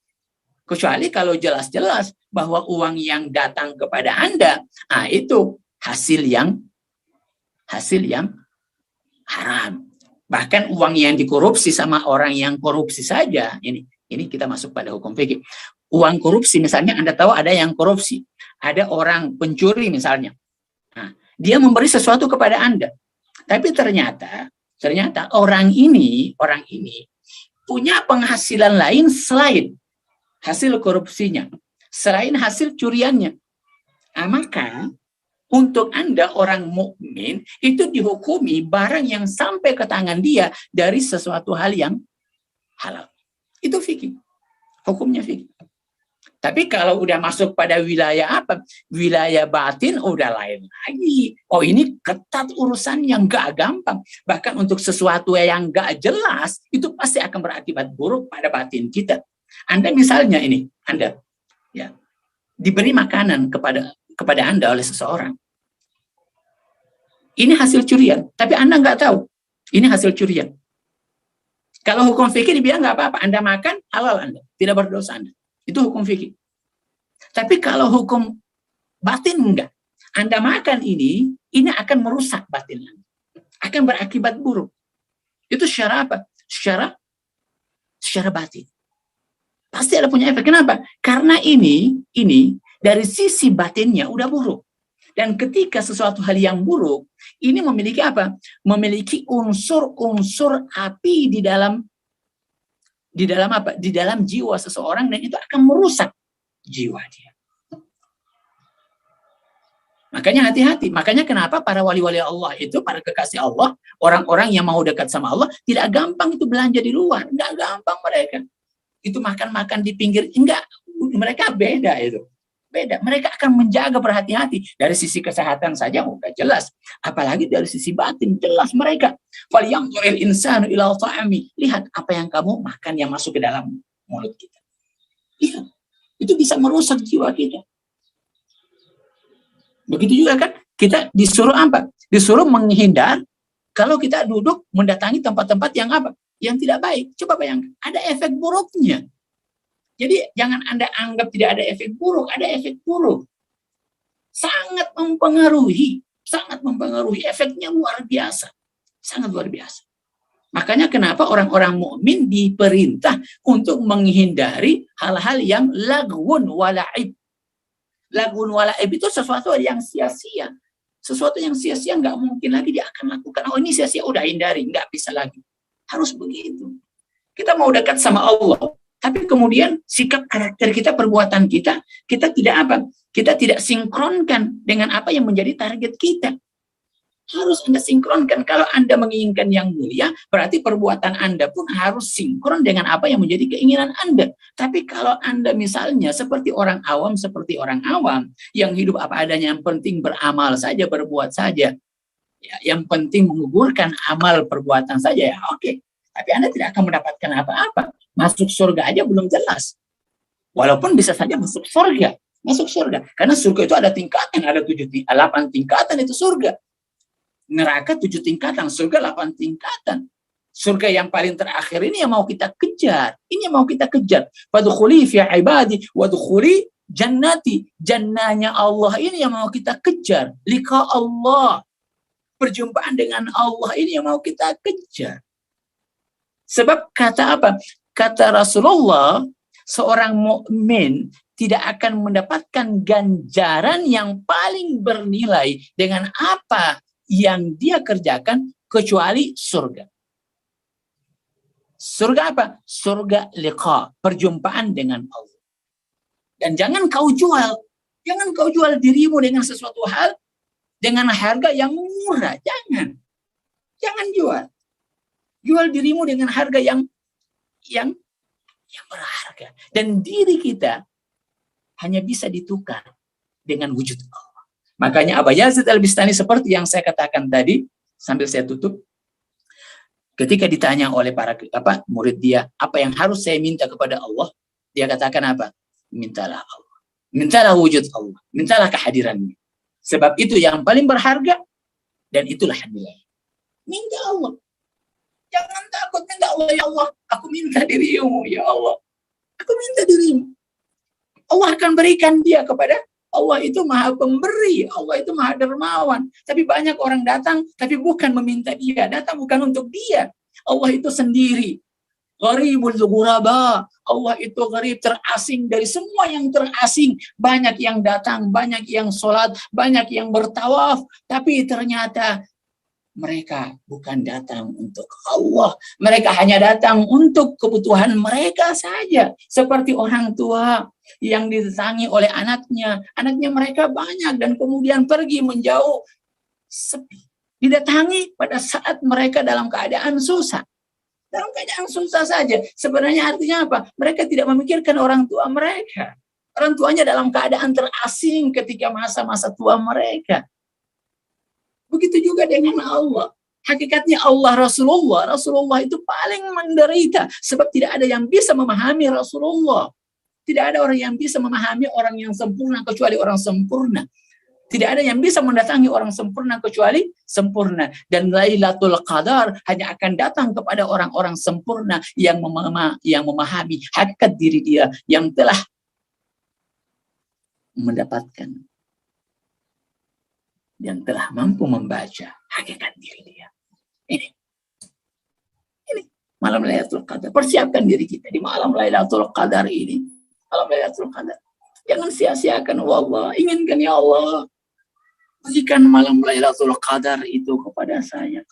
Speaker 1: Kecuali kalau jelas-jelas bahwa uang yang datang kepada Anda, itu hasil yang haram. Bahkan uang yang dikorupsi sama orang yang korupsi saja, ini kita masuk pada hukum fikih. Uang korupsi misalnya Anda tahu ada yang korupsi, ada orang pencuri misalnya. Nah, dia memberi sesuatu kepada Anda. Tapi ternyata orang ini punya penghasilan lain selain hasil korupsinya, selain hasil curiannya. Nah, maka untuk Anda orang mukmin itu dihukumi barang yang sampai ke tangan dia dari sesuatu hal yang halal. Itu fikih. Hukumnya fikih. Tapi kalau udah masuk pada wilayah apa? Wilayah batin udah lain lagi. Oh, ini ketat urusan yang gak gampang. Bahkan untuk sesuatu yang gak jelas itu pasti akan berakibat buruk pada batin kita. Anda misalnya ini, Anda ya diberi makanan kepada Anda oleh seseorang. Ini hasil curian, tapi Anda nggak tahu ini hasil curian. Kalau hukum fikih dibilang nggak apa-apa, Anda makan halal Anda, tidak berdosa Anda. Itu hukum fikih. Tapi kalau hukum batin enggak. Anda makan ini akan merusak batin Anda. Akan berakibat buruk. Itu secara apa? Secara batin. Pasti ada punya efek. Kenapa? Karena ini dari sisi batinnya udah buruk. Dan ketika sesuatu hal yang buruk, ini memiliki apa? Memiliki unsur-unsur api di dalam apa? Di dalam jiwa seseorang, dan itu akan merusak jiwa dia. Makanya hati-hati. Makanya kenapa para wali-wali Allah itu, para kekasih Allah, orang-orang yang mau dekat sama Allah, tidak gampang itu belanja di luar. Enggak gampang mereka. Itu makan-makan di pinggir, enggak. Mereka beda itu. Beda. Mereka akan menjaga berhati-hati. Dari sisi kesehatan saja udah jelas. Apalagi dari sisi batin, jelas mereka. Falyanzuril insanu ila ta'ami. Lihat apa yang kamu makan yang masuk ke dalam mulut kita. Lihat. Itu bisa merusak jiwa kita. Begitu juga kan, kita disuruh apa? Disuruh menghindar kalau kita duduk mendatangi tempat-tempat yang apa? Yang tidak baik. Coba bayangkan, ada efek buruknya. Jadi jangan Anda anggap tidak ada efek buruk, ada efek buruk. Sangat mempengaruhi, efeknya luar biasa. Sangat luar biasa. Makanya kenapa orang-orang mukmin diperintah untuk menghindari hal-hal yang lagwun wala'ib. Lagwun wala'ib itu sesuatu yang sia-sia. Sesuatu yang sia-sia nggak mungkin lagi dia akan lakukan. Oh, ini sia-sia, udah hindari, nggak bisa lagi. Harus begitu. Kita mau dekat sama Allah. Tapi kemudian sikap karakter kita, perbuatan kita tidak apa? Kita tidak sinkronkan dengan apa yang menjadi target kita. Harus Anda sinkronkan. Kalau Anda menginginkan yang mulia, berarti perbuatan Anda pun harus sinkron dengan apa yang menjadi keinginan Anda. Tapi kalau Anda misalnya seperti orang awam, yang hidup apa adanya, yang penting beramal saja, berbuat saja. Ya, yang penting menggugurkan amal perbuatan saja, ya oke. Tapi Anda tidak akan mendapatkan apa-apa. Masuk surga aja belum jelas. Walaupun bisa saja masuk surga. Karena surga itu ada tingkatan, ada 8 tingkatan itu surga. Neraka 7 tingkatan, surga 8 tingkatan. Surga yang paling terakhir ini yang mau kita kejar. Ini yang mau kita kejar. Fadkhuli fi ibadi wadkhuli jannati. Jannahnya Allah ini yang mau kita kejar. Liqa Allah. Perjumpaan dengan Allah ini yang mau kita kejar. Sebab kata apa? Kata Rasulullah, seorang mukmin tidak akan mendapatkan ganjaran yang paling bernilai dengan apa yang dia kerjakan kecuali surga. Surga apa? Surga liqa, perjumpaan dengan Allah. Dan jangan kau jual dirimu dengan sesuatu hal dengan harga yang murah. Jangan jual. Jual dirimu dengan harga yang berharga. Dan diri kita hanya bisa ditukar dengan wujud Allah. Makanya Aba Yazid Al-Bistami seperti yang saya katakan tadi, sambil saya tutup, ketika ditanya oleh para murid dia, apa yang harus saya minta kepada Allah? Dia katakan apa? Mintalah Allah. Mintalah wujud Allah. Mintalah kehadirannya. Sebab itu yang paling berharga, dan itulah nilai. Minta Allah. Jangan takut, minta Allah, ya Allah, aku minta dirimu, ya Allah. Aku minta dirimu. Allah akan berikan dia kepada Allah. Itu maha pemberi, Allah itu maha dermawan. Tapi banyak orang datang, tapi bukan meminta dia, datang bukan untuk dia. Allah itu sendiri. Gharibul ghuraba. Allah itu gharib, terasing dari semua yang terasing. Banyak yang datang, banyak yang sholat, banyak yang bertawaf. Tapi ternyata mereka bukan datang untuk Allah. Mereka hanya datang untuk kebutuhan mereka saja. Seperti orang tua yang didatangi oleh anaknya. Anaknya mereka banyak dan kemudian pergi menjauh, sepi. Didatangi pada saat mereka dalam keadaan susah. Dalam keadaan susah saja. Sebenarnya artinya apa? Mereka tidak memikirkan orang tua mereka. Orang tuanya dalam keadaan terasing ketika masa-masa tua mereka. Begitu juga dengan Allah. Hakikatnya Allah Rasulullah itu paling menderita. Sebab tidak ada yang bisa memahami Rasulullah. Tidak ada orang yang bisa memahami orang yang sempurna kecuali orang sempurna. Tidak ada yang bisa mendatangi orang sempurna kecuali sempurna. Dan Lailatul Qadar hanya akan datang kepada orang-orang sempurna yang memahami hakikat diri dia, yang telah mendapatkan, yang telah mampu membaca hakikat diri dia. Ini malam Lailatul Qadar. Persiapkan diri kita di malam Lailatul Qadar ini. Malam Lailatul Qadar. Jangan sia-siakan, wallah. Inginkan, ya Allah, berikan malam Lailatul Qadar itu kepada saya.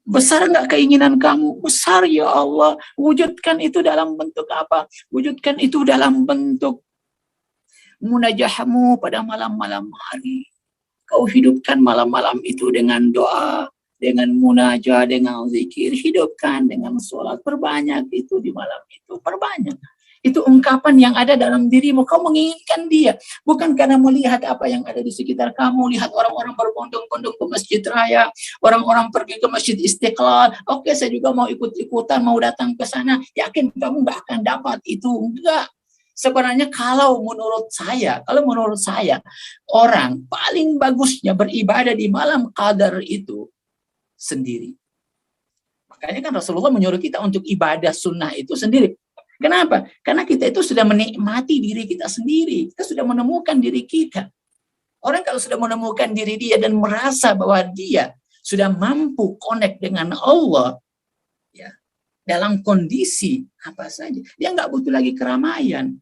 Speaker 1: Besar nggak keinginan kamu? Besar, ya Allah. Wujudkan itu dalam bentuk apa? Wujudkan itu dalam bentuk munajahmu pada malam-malam hari. Kau hidupkan malam-malam itu dengan doa, dengan munajah, dengan zikir. Hidupkan dengan sholat. Perbanyak itu di malam itu. Perbanyak. Itu ungkapan yang ada dalam dirimu. Kau menginginkan dia. Bukan karena melihat apa yang ada di sekitar kamu. Lihat orang-orang berbondong-bondong ke Masjid Raya. Orang-orang pergi ke Masjid Istiqlal. Oke, saya juga mau ikut-ikutan, mau datang ke sana. Yakin kamu nggak akan dapat itu. Enggak. Sebenarnya kalau menurut saya, orang paling bagusnya beribadah di malam Qadar itu sendiri. Makanya kan Rasulullah menyuruh kita untuk ibadah sunnah itu sendiri. Kenapa? Karena kita itu sudah menikmati diri kita sendiri. Kita sudah menemukan diri kita. Orang kalau sudah menemukan diri dia dan merasa bahwa dia sudah mampu connect dengan Allah, ya, dalam kondisi apa saja, dia nggak butuh lagi keramaian.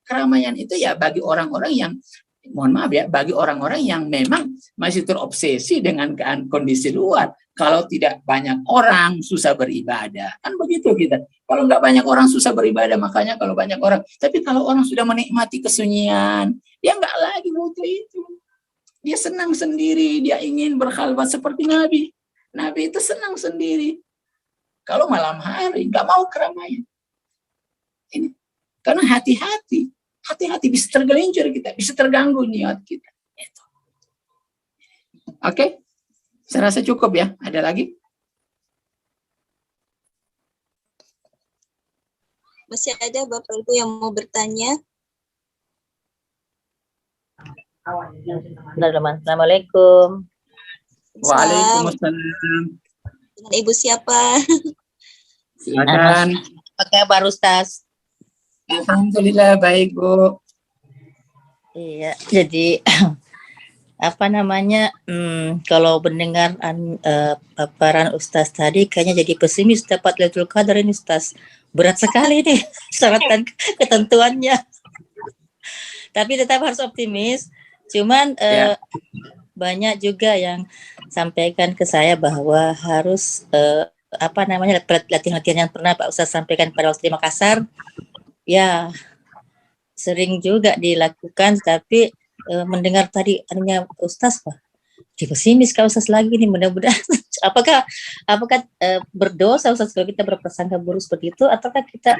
Speaker 1: Keramaian itu ya bagi orang-orang yang, mohon maaf ya, bagi orang-orang yang memang masih terobsesi dengan kondisi luar. Kalau tidak banyak orang, susah beribadah. Kan begitu kita. Kalau nggak banyak orang, susah beribadah. Makanya kalau banyak orang. Tapi kalau orang sudah menikmati kesunyian, dia nggak lagi butuh itu. Dia senang sendiri. Dia ingin berkhalwat seperti Nabi. Nabi itu senang sendiri. Kalau malam hari, nggak mau keramaian. Ini. Karena hati-hati. Hati-hati bisa tergelincir kita. Bisa terganggu niat kita. Itu. Oke? Saya rasa cukup ya. Ada lagi?
Speaker 2: Masih ada Bapak Ibu yang mau bertanya?
Speaker 3: Assalamualaikum.
Speaker 1: Waalaikumsalam.
Speaker 2: Dengan Ibu siapa?
Speaker 1: Silakan.
Speaker 3: Apa kabar Ustaz?
Speaker 1: Alhamdulillah baik, Bu.
Speaker 3: Iya, jadi apa namanya, kalau mendengar paparan Ustaz tadi kayaknya jadi pesimis dapat Lailatul Qadar ini Ustaz. Berat sekali nih syarat dan ketentuannya. Tapi tetap harus optimis. Cuman banyak juga yang sampaikan ke saya bahwa harus apa namanya, latihan-latihan yang pernah Pak Ustaz sampaikan pada waktu di Makassar. Ya, sering juga dilakukan, tapi mendengar tadi adanya Ustaz, Pak, jadi pesimis Kak Ustaz lagi nih, mudah-mudahan. Apakah berdosa Ustaz kalau kita berprasangka buruk seperti itu, ataukah kita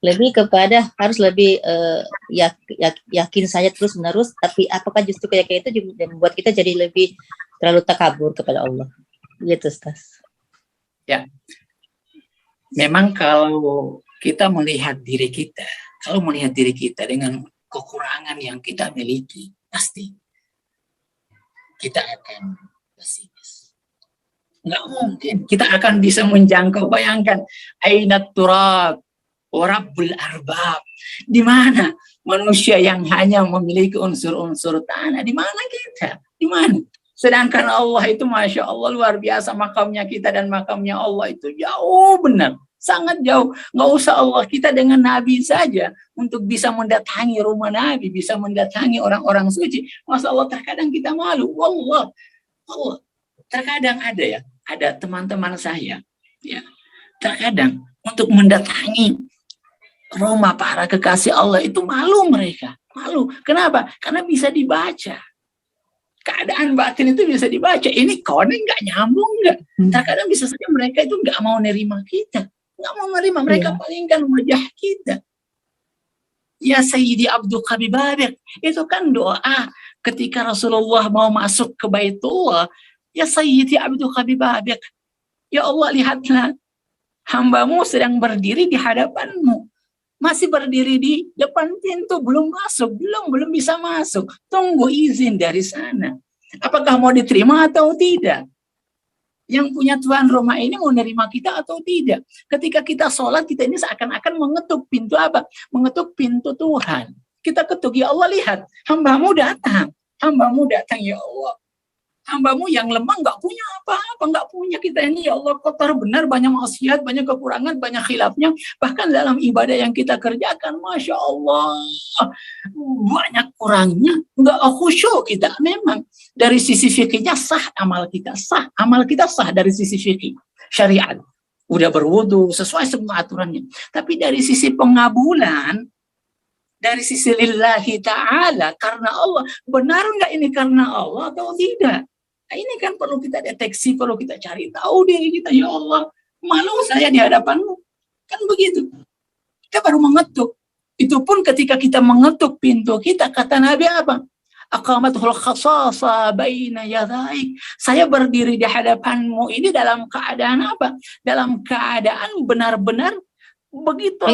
Speaker 3: lebih kepada harus lebih yakin saja terus menerus, tapi apakah justru keyakinan itu membuat kita jadi lebih terlalu takabur kepada Allah, gitu Ustaz?
Speaker 1: Ya, memang kalau kita melihat diri kita, dengan kekurangan yang kita miliki, pasti kita akan pesimis. Nggak mungkin kita akan bisa menjangkau. Bayangkan, ainat turab wa rabbul arbab. Di mana manusia yang hanya memiliki unsur-unsur tanah? Di mana kita? Di mana? Sedangkan Allah itu Masya Allah luar biasa makamnya kita dan makamnya Allah itu jauh benar. Sangat jauh. Nggak usah Allah, kita dengan Nabi saja untuk bisa mendatangi rumah Nabi, bisa mendatangi orang-orang suci. Masa Allah terkadang kita malu. Wallah. Allah. Terkadang ada teman-teman saya, ya, terkadang untuk mendatangi rumah para kekasih Allah itu malu mereka. Malu. Kenapa? Karena bisa dibaca. Keadaan batin itu bisa dibaca. Ini konek nggak nyambung nggak? Terkadang bisa saja mereka itu nggak mau nerima kita. Nggak mau menerima, mereka palingkan wajah kita. Ya Sayyidi Abdul Qabibabik, itu kan doa ketika Rasulullah mau masuk ke Baitullah. Ya Sayyidi Abdul Qabibabik, ya Allah lihatlah, hambamu sedang berdiri di hadapanmu. Masih berdiri di depan pintu, belum masuk, belum bisa masuk. Tunggu izin dari sana. Apakah mau diterima atau tidak? Yang punya tuan rumah ini mau nerima kita atau tidak? Ketika kita sholat, kita ini seakan-akan mengetuk pintu apa? Mengetuk pintu Tuhan. Kita ketuk, ya Allah lihat, hambamu datang. Hambamu datang, ya Allah. Hambamu yang lemah nggak punya apa-apa, nggak punya. Kita ini ya Allah kotor benar, banyak maksiat, banyak kekurangan, banyak khilafnya. Bahkan dalam ibadah yang kita kerjakan, Masya Allah, banyak kurangnya, nggak khusyuk kita. Memang dari sisi fikihnya sah amal kita, sah dari sisi fikih syariat. Udah berwudu sesuai semua aturannya. Tapi dari sisi pengabulan, dari sisi lillahi ta'ala, karena Allah, benar nggak ini karena Allah atau tidak? Nah, ini kan perlu kita deteksi, perlu kita cari tahu diri kita. Ya Allah, malu saya di hadapanmu. Kan begitu. Kita baru mengetuk. Itu pun ketika kita mengetuk pintu kita, kata Nabi apa? Aqamatul khasasa baina yadaik. Saya berdiri di hadapanmu ini dalam keadaan apa? Dalam keadaan benar-benar begitu.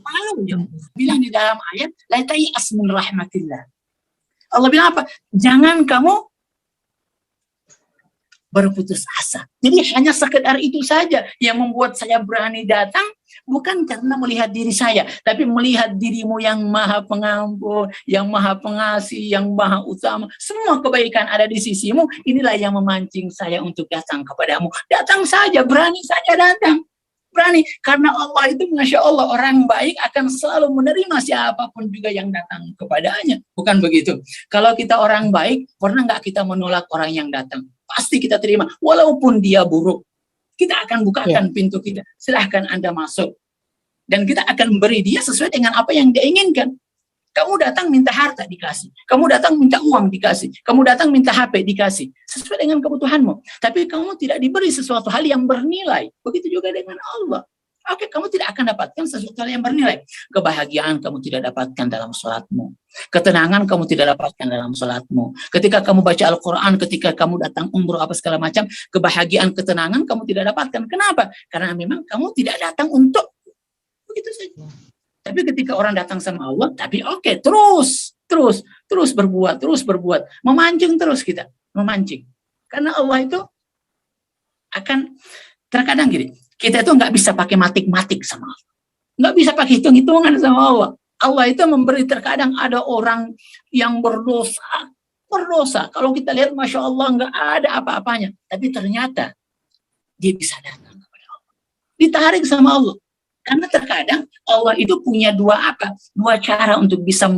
Speaker 1: Malu ya. Bilang di dalam ayat, la ta'yas min rahmatillah. Allah bilang apa? Jangan kamu berputus asa. Jadi hanya sekedar itu saja yang membuat saya berani datang, bukan karena melihat diri saya, tapi melihat dirimu yang maha pengampun, yang maha pengasih, yang maha utama. Semua kebaikan ada di sisimu. Inilah yang memancing saya untuk datang kepadamu. Datang saja, berani saja datang. Berani, karena Allah itu Masya Allah, orang baik akan selalu menerima siapapun juga yang datang kepadanya. Bukan begitu? Kalau kita orang baik, pernah nggak kita menolak orang yang datang? Pasti kita terima, walaupun dia buruk. Kita akan bukakan pintu kita, silahkan Anda masuk. Dan kita akan beri dia sesuai dengan apa yang dia inginkan. Kamu datang minta harta dikasih. Kamu datang minta uang dikasih. Kamu datang minta HP dikasih. Sesuai dengan kebutuhanmu. Tapi kamu tidak diberi sesuatu hal yang bernilai. Begitu juga dengan Allah. Oke, kamu tidak akan dapatkan sesuatu hal yang bernilai. Kebahagiaan kamu tidak dapatkan dalam sholatmu. Ketenangan kamu tidak dapatkan dalam sholatmu. Ketika kamu baca Al-Quran, ketika kamu datang umroh apa segala macam, kebahagiaan, ketenangan kamu tidak dapatkan. Kenapa? Karena memang kamu tidak datang untuk begitu saja. Tapi ketika orang datang sama Allah, tapi oke, terus berbuat, memancing terus kita, memancing. Karena Allah itu akan terkadang gini, kita itu nggak bisa pakai matik-matik sama Allah, nggak bisa pakai hitung-hitungan sama Allah. Allah itu memberi, terkadang ada orang yang berdosa. Kalau kita lihat, Masya Allah, nggak ada apa-apanya, tapi ternyata dia bisa datang kepada Allah, ditarik sama Allah. Karena terkadang Allah itu punya dua cara untuk bisa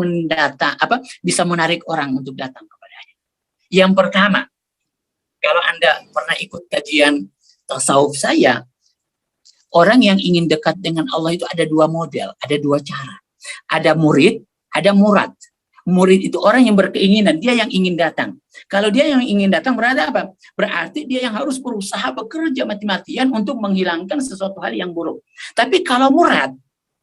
Speaker 1: bisa menarik orang untuk datang kepadanya. Yang pertama, kalau Anda pernah ikut kajian tasawuf saya, orang yang ingin dekat dengan Allah itu ada dua model, ada dua cara. Ada murid, ada murad. Murid itu orang yang berkeinginan, dia yang ingin datang. Kalau dia yang ingin datang berarti apa? Berarti dia yang harus berusaha bekerja mati-matian untuk menghilangkan sesuatu hal yang buruk. Tapi kalau murad,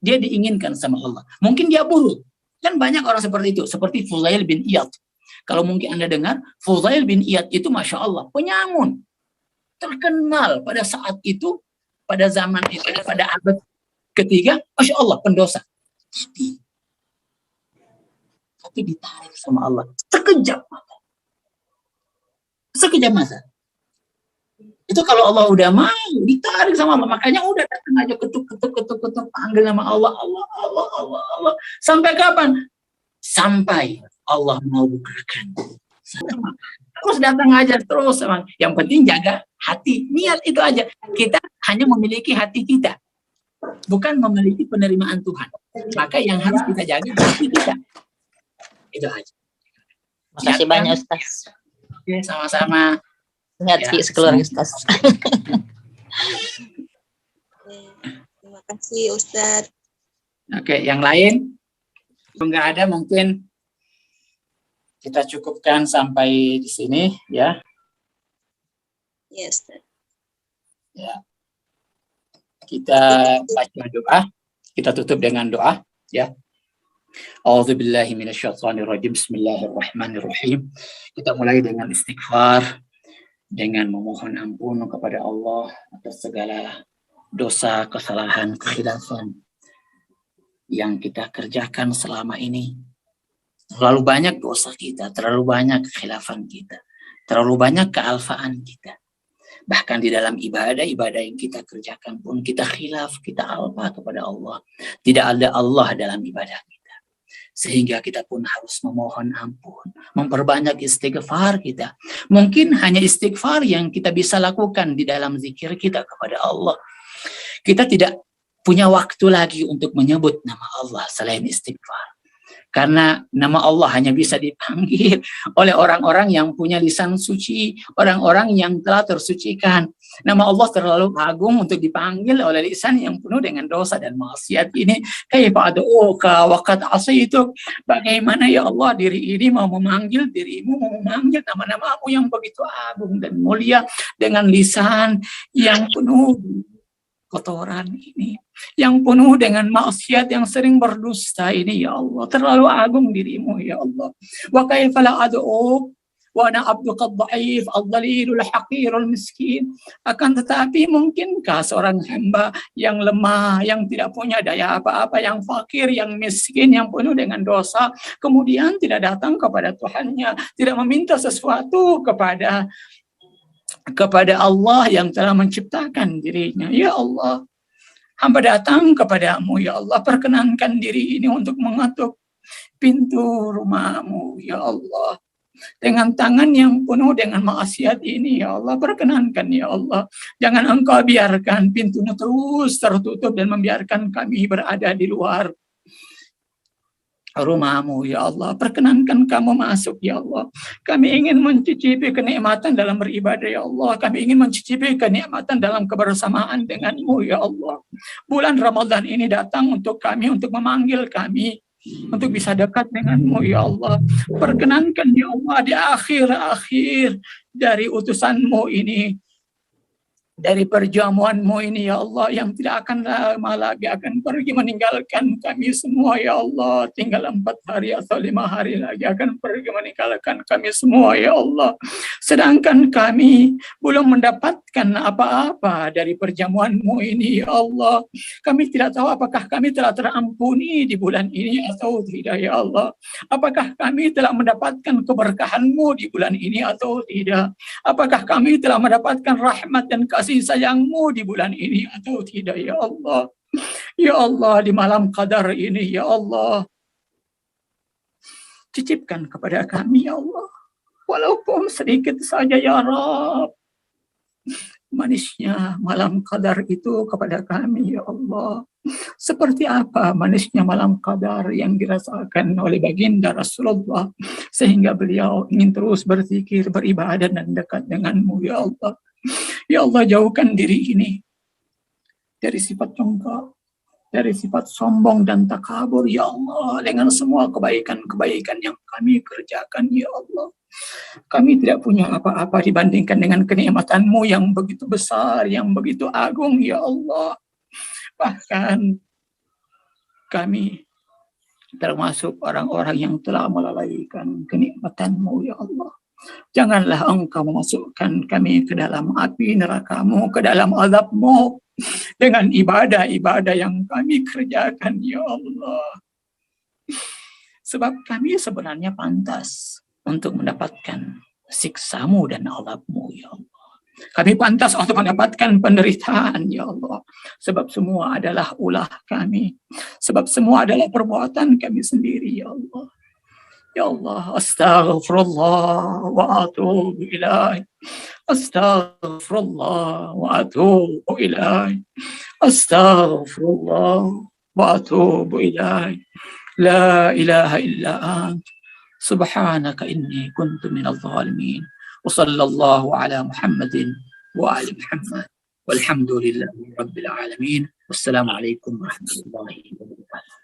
Speaker 1: dia diinginkan sama Allah. Mungkin dia buruk. Kan banyak orang seperti itu. Seperti Fudail bin Iyad. Kalau mungkin Anda dengar, Fudail bin Iyad itu Masya Allah, penyamun. Terkenal pada saat itu, pada zaman itu, pada abad ketiga, Masya Allah, pendosa. Tapi itu ditarik sama Allah. Sekejap mata. Sekejap mata. Itu kalau Allah udah mau ditarik sama Allah, makanya udah datang aja ketuk panggil nama Allah, Allah, Allah, Allah, Allah. Sampai kapan? Sampai Allah mau bukakan. Terus datang aja terus, emang. Yang penting jaga hati, niat itu aja. Kita hanya memiliki hati kita, bukan memiliki penerimaan Tuhan. Maka yang harus kita jaga hati kita. Itu aja.
Speaker 3: Makasih banyak Ustaz.
Speaker 1: Oke, sama-sama.
Speaker 3: Ingat
Speaker 1: Ya,
Speaker 3: sekeluarga Ustaz.
Speaker 2: Terima kasih Ustadz.
Speaker 1: Oke, yang lain? Kalau nggak ada mungkin kita cukupkan sampai di sini ya.
Speaker 2: Ya Ustadz.
Speaker 1: Ya. Kita baca doa, kita tutup dengan doa ya. A'udzubillahi minasyaitonirrajim. Bismillahirrahmanirrahim. Kita mulai dengan istighfar, dengan memohon ampun kepada Allah atas segala dosa, kesalahan, kekhilafan yang kita kerjakan selama ini. Terlalu banyak dosa kita, terlalu banyak kekhilafan kita, terlalu banyak kealfaan kita. Bahkan di dalam ibadah yang kita kerjakan pun kita khilaf, kita alfa kepada Allah. Tidak ada Allah dalam ibadah kita. Sehingga kita pun harus memohon ampun, memperbanyak istighfar kita. Mungkin hanya istighfar yang kita bisa lakukan di dalam zikir kita kepada Allah. Kita tidak punya waktu lagi untuk menyebut nama Allah selain istighfar. Karena nama Allah hanya bisa dipanggil oleh orang-orang yang punya lisan suci, orang-orang yang telah tersucikan. Nama Allah terlalu agung untuk dipanggil oleh lisan yang penuh dengan dosa dan maksiat ini. Kaifa ad'uka wa qad asaituk. Bagaimana ya Allah diri ini mau memanggil dirimu, mau memanggil nama-namamu yang begitu agung dan mulia dengan lisan yang penuh kotoran ini, yang penuh dengan maksiat, yang sering berdusta ini ya Allah. Terlalu agung dirimu ya Allah. Wa kaifa la ad'u wa ana abduka dhaif al-dhalilul haqirul miskin. Akan tetapi mungkinkah seorang hamba yang lemah, yang tidak punya daya apa-apa, yang fakir, yang miskin, yang penuh dengan dosa, kemudian tidak datang kepada Tuhannya, tidak meminta sesuatu kepada Allah yang telah menciptakan dirinya. Ya Allah, hamba datang kepadamu ya Allah, perkenankan diri ini untuk mengetuk pintu rumahmu ya Allah. Dengan tangan yang penuh dengan maksiat ini ya Allah, perkenankan ya Allah. Jangan engkau biarkan pintunya terus tertutup dan membiarkan kami berada di luar rumahmu ya Allah. Perkenankan kamu masuk ya Allah. Kami ingin mencicipi kenikmatan dalam beribadah ya Allah. Kami ingin mencicipi kenikmatan dalam kebersamaan denganmu ya Allah. Bulan Ramadan ini datang untuk kami, untuk memanggil kami, untuk bisa dekat denganmu ya Allah. Perkenankan ya Allah di akhir-akhir dari utusanmu ini, dari perjamuanmu ini ya Allah, yang tidak akan lama lagi akan pergi meninggalkan kami semua ya Allah. Tinggal 4 hari atau 5 hari lagi akan pergi meninggalkan kami semua ya Allah. Sedangkan kami belum mendapatkan apa-apa dari perjamuanmu ini ya Allah. Kami tidak tahu apakah kami telah terampuni di bulan ini atau tidak ya Allah. Apakah kami telah mendapatkan keberkahanmu di bulan ini atau tidak. Apakah kami telah mendapatkan rahmat dan kasih sayangmu di bulan ini atau tidak ya Allah. Ya Allah, di malam qadar ini ya Allah, cicipkan kepada kami ya Allah, walaupun sedikit saja ya Rabb, manisnya malam qadar itu kepada kami ya Allah. Seperti apa manisnya malam qadar yang dirasakan oleh baginda Rasulullah, sehingga beliau ingin terus berzikir, beribadah dan dekat denganmu ya Allah. Ya Allah, jauhkan diri ini dari sifat congkak, dari sifat sombong dan takabur ya Allah, dengan semua kebaikan-kebaikan yang kami kerjakan ya Allah. Kami tidak punya apa-apa dibandingkan dengan kenikmatan-Mu yang begitu besar, yang begitu agung ya Allah. Bahkan kami termasuk orang-orang yang telah melalaikan kenikmatan-Mu ya Allah. Janganlah Engkau memasukkan kami ke dalam api neraka-Mu, ke dalam azab-Mu dengan ibadah-ibadah yang kami kerjakan ya Allah. Sebab kami sebenarnya pantas untuk mendapatkan siksamu dan azabmu, ya Allah. Kami pantas untuk mendapatkan penderitaan, ya Allah. Sebab semua adalah ulah kami. Sebab semua adalah perbuatan kami sendiri, ya Allah. Ya Allah, astaghfirullah wa atubu ilaih. Astaghfirullah wa atubu ilaih. Astaghfirullah wa atubu ilaih. La ilaha illa ant. Subhanaka inni kuntu minal zalimin. Wa sallallahu ala Muhammadin wa ali Muhammad. Walhamdulillahi rabbil alamin. Wassalamualaikum warahmatullahi wabarakatuh.